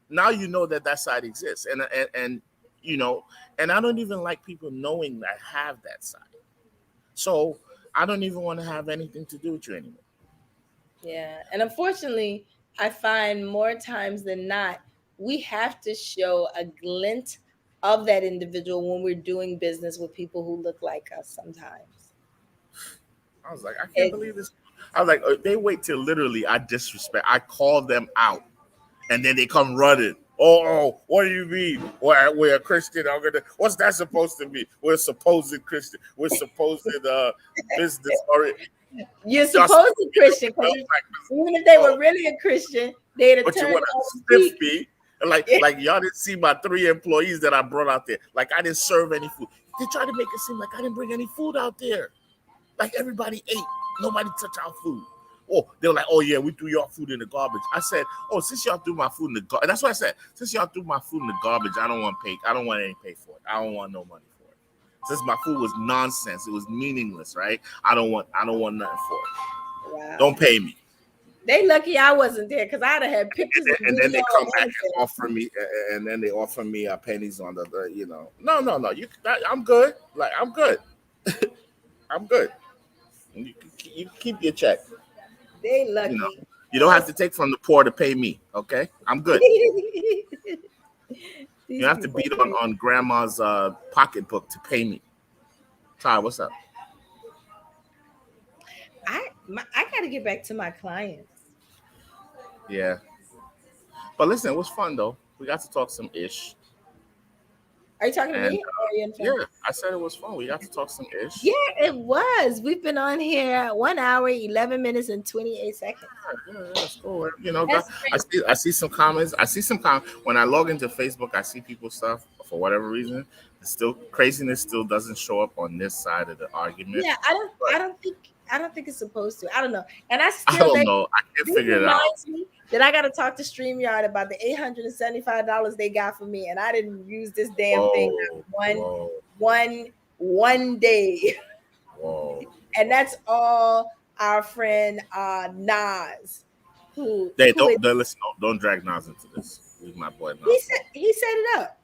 Now you know that side exists, and you know, and I don't even like people knowing that I have that side. So I don't even want to have anything to do with you anymore. Yeah. And unfortunately, I find more times than not, we have to show a glint of that individual when we're doing business with people who look like us sometimes. I was like, I can't It, believe this. I was like, they wait till literally I disrespect. I call them out, and then they come running. Oh, what do you mean? We're a Christian. I'm gonna. What's that supposed to be? We're supposed Christian. We're supposed business or you're just. supposed to Christian because even if they Oh, were really a Christian, they'd have but you turned want the to other stiff cheek. me? Like y'all didn't see my 3 employees that I brought out there. Like I didn't serve any food. They tried to make it seem like I didn't bring any food out there. Like everybody ate. Nobody touched our food. Oh, they were like, oh yeah, we threw your food in the garbage. I said, oh, since y'all threw my food in the garbage, that's what I said. Since y'all threw my food in the garbage, I don't want pay. I don't want any pay for it. I don't want no money for it. Since my food was nonsense, it was meaningless, right? I don't want nothing for it. Wow. Don't pay me. They lucky I wasn't there because I'd have had pictures And and then video. they come back and offer me, and then they offer me pennies on no. I'm good. Like I'm good. I'm good. You keep your check. They You know, lucky. you don't have to take from the poor to pay me. Okay, I'm good. You These have to people. beat on grandma's pocketbook to pay me. Ty, what's up? I got to get back to my clients. Yeah, but listen, it was fun though. We got to talk some ish, Are you talking to and me or are you in yeah, front? I said it was fun. We got to talk some ish. Yeah, it was. We've been on here 1 hour, 11 minutes, and 28 seconds. Yeah, that's cool. You know, That's I see some comments. I see some when I log into Facebook. I see people stuff for whatever reason. It's still craziness still doesn't show up on this side of the argument. yeah. I don't. But I don't think it's supposed to. I don't know. And I I still. don't know. I can't This figure it out. reminds me that I got to talk to StreamYard about the $875 they got for me, and I didn't use this damn thing Whoa, one whoa, one one day, whoa. and that's all our friend Nas, They who don't. They listen. Don't drag Nas into this. Leave my boy he Nas said he set it up.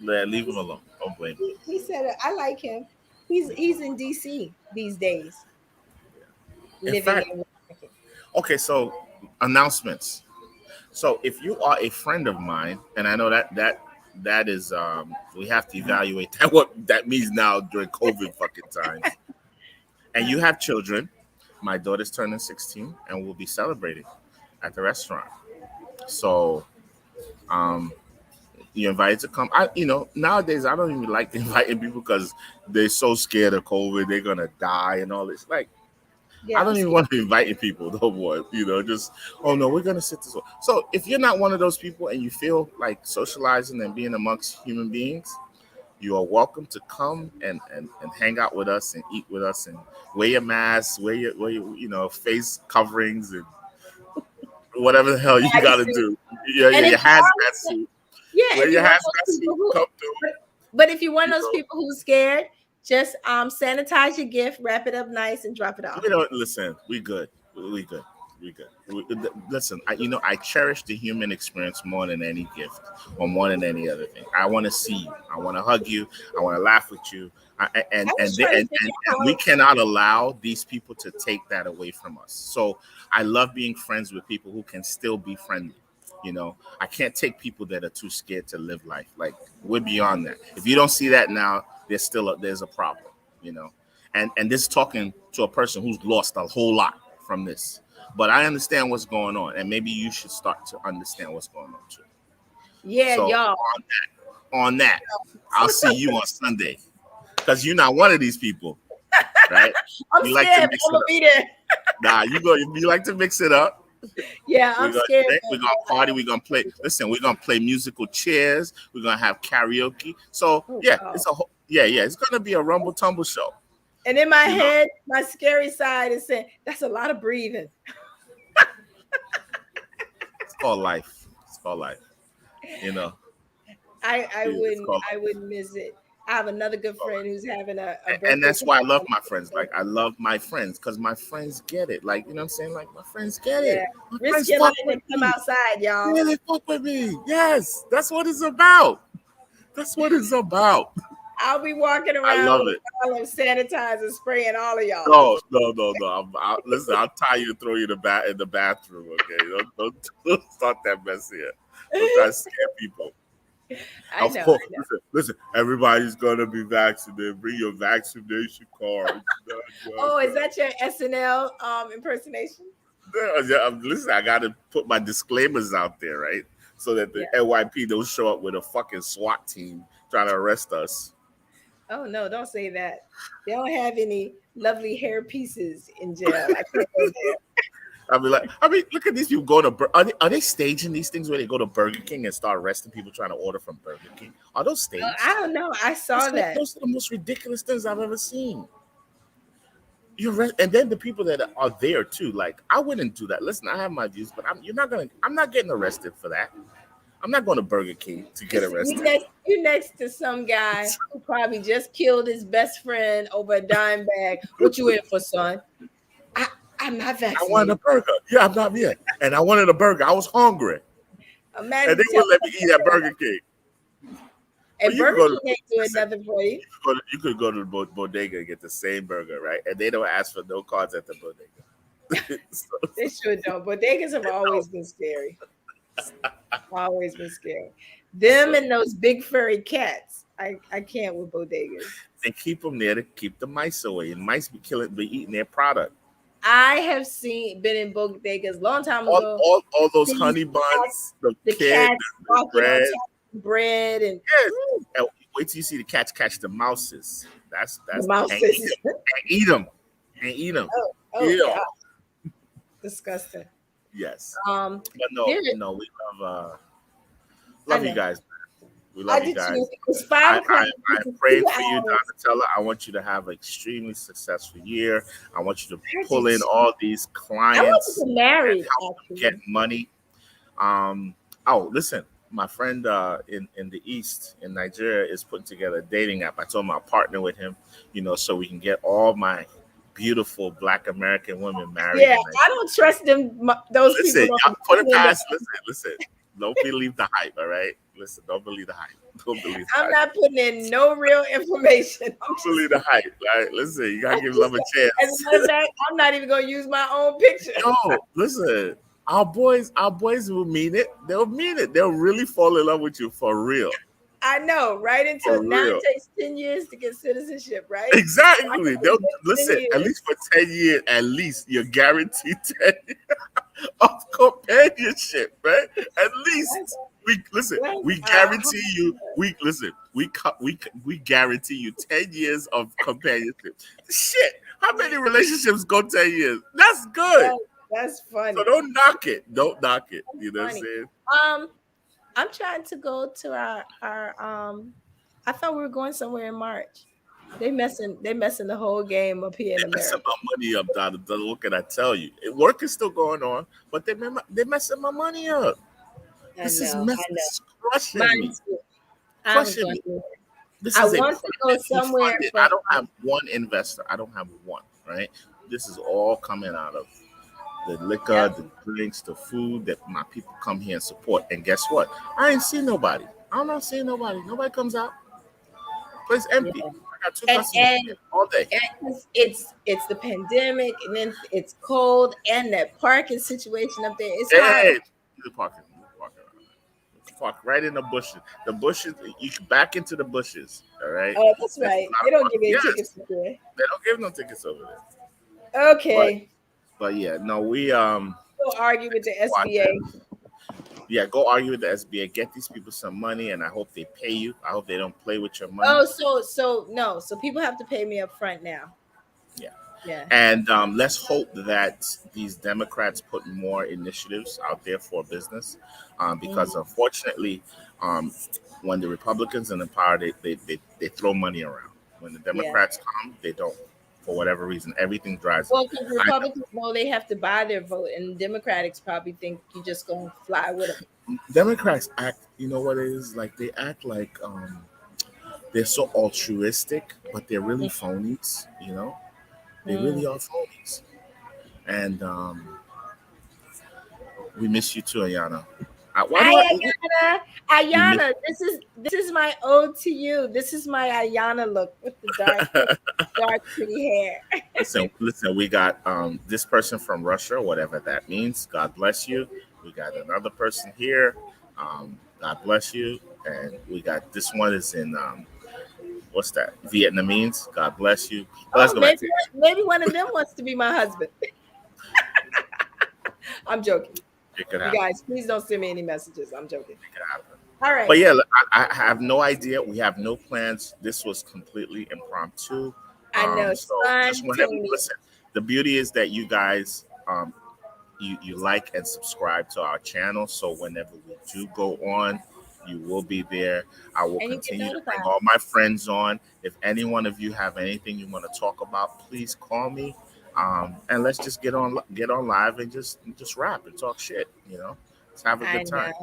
alone. Leave him alone. Don't blame him. He said it. I like him. He's in DC these days, In living fact, and working. okay. So announcements. So if you are a friend of mine, and I know that is we have to evaluate that what that means now during COVID fucking times. And you have children. My daughter's turning 16 and we'll be celebrating at the restaurant. So um you're invited to come. Nowadays I don't even like inviting people because they're so scared of COVID, they're gonna die and all this. Like I Yeah, I'm don't even scared. want to invite people no more. Just oh no, we're gonna sit this way. So if you're not one of those people and you feel like socializing and being amongst human beings, you are welcome to come and hang out with us and eat with us and wear your masks, wear your face coverings and whatever the hell you I gotta see. do. Yeah, And if your you are, hazmat suit. yeah, Wear if you your want hazmat those suit, people who, come through. but if you're one of You those know, people who's scared, just sanitize your gift, wrap it up nice, and drop it off. we don't listen. We good. We good. We good. Listen, I cherish the human experience more than any gift or more than any other thing. I want to see you. I want to hug you. I want to laugh with you. I was And, trying to and figure we out. cannot allow these people to take that away from us. So I love being friends with people who can still be friendly. I can't take people that are too scared to live life. Like we're beyond that. If you don't see that now, there's a problem. You know, and this is talking to a person who's lost a whole lot from this. But I understand what's going on, and maybe you should start to understand what's going on too. Yeah, So y'all. on that, I'll see you on Sunday because you're not one of these people, right? I'm You like to scared, but mix I'm it gonna up. be there. Nah, you like to mix it up. Yeah, We're I'm gonna scared, drink, we're gonna party, we're gonna play. Listen, we're gonna play musical chairs. We're gonna have karaoke. So oh, yeah, wow. it's gonna be a rumble tumble show. And in my You know, head, my scary side is saying that's a lot of breathing. it's called life. It's called life. You know, I it's wouldn't called I life. wouldn't miss it. I have another good It's called friend life. who's having a And birthday that's why I love party. my friends. Like I love my friends because my friends get it. Like you know what I'm saying. Like my friends get Yeah. it. My Risk friends your life fuck with and come me. outside, y'all. Yeah, they fuck with me. Yes, that's what it's about. That's what it's about. I'll be walking I around love with it. a bottle of sanitizer spraying all of y'all. No, no, no, no. Listen, I'll tie you and throw you in the bathroom. Okay, don't start that mess here. Don't try to scare people. I Of know, course, I know. listen. Everybody's gonna be vaccinated. Bring your vaccination cards. Oh, is that your SNL impersonation? Listen, I gotta put my disclaimers out there, right? So that the Yeah. NYP don't show up with a fucking SWAT team trying to arrest us. Oh no, don't say that. They don't have any lovely hair pieces in jail. I can't go there. I mean, look at these people going to. Are they staging these things where they go to Burger King and start arresting people trying to order from Burger King? Are those I staged? don't know. I saw that. Those are the most ridiculous things I've ever seen. And then the people that are there too. Like I wouldn't do that. Listen, I have my views, but you're not gonna. I'm not getting arrested for that. I'm not going to Burger King to get You arrested. next, you next to some guy who probably just killed his best friend over a dime bag. What you in for, son? I, I'm not I wanted a vaccinated. burger. Yeah, I'm not yet. And I wanted a burger. I was hungry. And they Imagine telling wouldn't let me eat at us, Burger King. But and you could Burger go to King ain't doing listen, nothing for you. you could go to the bodega and get the same burger, right? And they don't ask for no cards at the bodega. They sure don't. Bodegas have always been scary. Always been scary. Them So and those big furry cats. I can't with bodegas. they keep them there to keep the mice away. And mice be eating their product. I have been in bodegas long time ago. All those These honey buns, the the kid, cats the walking on bread. top of bread and Yes. ooh, And wait till you see the cats catch the mouses. the That's mouses. and eat them. And eat them. Oh, Eat oh 'em. God, disgusting. Yes. Um, But no, there. no, we I love you know. guys. We I love you did too. guys. It's 5 o'clock. I It's prayed 2 for you, hours. Donatella. I want you to have an extremely successful year. I want you to I pull did in too. all these I want to clients get and married. help them get Actually, money. Um, oh, listen, my friend in the East in Nigeria is putting together a dating app. I told him I'll partner with him, so we can get all my beautiful Black American women married yeah. in Nigeria. I don't trust them. Those people Listen, don't y'all put it end up. past. Listen. Don't believe the hype. All right. Listen, don't believe the hype. Don't believe the I'm hype. not putting in no real information. I'm Don't just, believe the hype. All right. Listen, you gotta I'm give just. love a As a chance. matter of fact, I'm not even gonna use my own picture. Yo, listen. Our boys will mean it. They'll mean it. They'll really fall in love with you for real. I know, right? For Until now, it real. takes 10 years to get citizenship, right? I Exactly. can They'll wait 10 listen. At years. least for 10 years, at least you're guaranteed 10 of companionship, right? At least we listen. Well, We uh, guarantee you. We listen. We guarantee you 10 years of companionship. Shit, how many relationships go 10 years? That's good. that, that's So funny. don't knock it. Don't knock it. That's You know what I'm funny. saying? Um, I'm trying to go to our. I thought we were going somewhere in March. They messing the whole game up here in They messing America. my money up, Donna. What can I tell you? Work is still going on, but they messing my money up. I know, I This know. is crushing Mine me. too. I'm Crushing going me. to. This I is a want to go privately somewhere funded. for. I don't have one investor. I don't have one, right? This is all coming out of the liquor, Yep. the drinks, the food that my people come here and support. And guess what? I ain't seen nobody. I'm not seeing nobody. Nobody comes out. Place Yeah. empty. I got two And customers and here all day. and it's the pandemic, and then it's cold, and that parking situation up there. It's hard. Hey, the parking. Park right in the bushes. The bushes, you can back into the bushes. All right. Oh, that's There's right. a lot They of don't give parking. you Yes, tickets up there. they don't give no tickets over there. But Okay. yeah, no, we Go argue with the watch SBA. it. Yeah, go argue with the SBA. Get these people some money, and I hope they pay you. I hope they don't play with your money. Oh, so no. So people have to pay me up front now. Yeah, Yeah. and let's hope that these Democrats put more initiatives out there for business, because Mhm. unfortunately, um, when the Republicans are in power, they throw money around. When the Yeah. Democrats come, they don't. For whatever reason, everything dries up. Well, because I Republicans know they have to buy their vote, and Democrats probably think you just gonna fly with them. Democrats act. You know what it is like? They act like they're so altruistic, but they're really phonies. They Mm. really are phonies. And we miss you too, Ayana. Why do Hi, I? Ayana. You miss. Ayana, this is my ode to you. This is my Ayana look with the dark, pretty hair. Listen. We got this person from Russia, whatever that means. God bless you. We got another person here. God bless you. And we got this one is in what's that? Vietnamese. God bless you. But let's Oh, go back to maybe one of them wants to be my husband. I'm joking. it. Could You happen. guys, please don't send me any messages. I'm joking. It could happen. All But right. yeah, I have no idea. We have no plans. This was completely impromptu. I know, So just whenever spontaneous. listen, the beauty is that you guys you like and subscribe to our channel. So whenever we do go on, you will be there. I will And you get continue to bring notified. all my friends on. If any one of you have anything you want to talk about, please call me. And let's just get on live and just rap and talk shit. Let's have a I good time.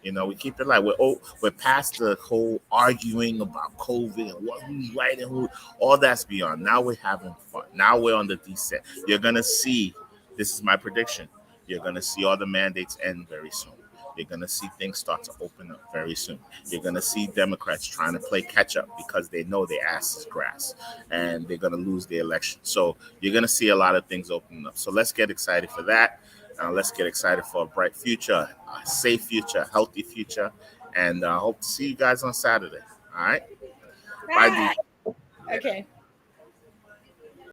know. We keep it light. We're past the whole arguing about COVID and who's right and who. All that's beyond. Now we're having fun. Now we're on the descent. You're gonna see. This is my prediction. You're gonna see all the mandates end very soon. You're gonna see things start to open up very soon. You're gonna see Democrats trying to play catch up because they know their ass is grass and they're gonna lose the election. So you're gonna see a lot of things opening up. So let's get excited for that. Let's get excited for a bright future, a safe future, healthy future, and hope to see you guys on Saturday. All right, bye, D. Bye. Okay.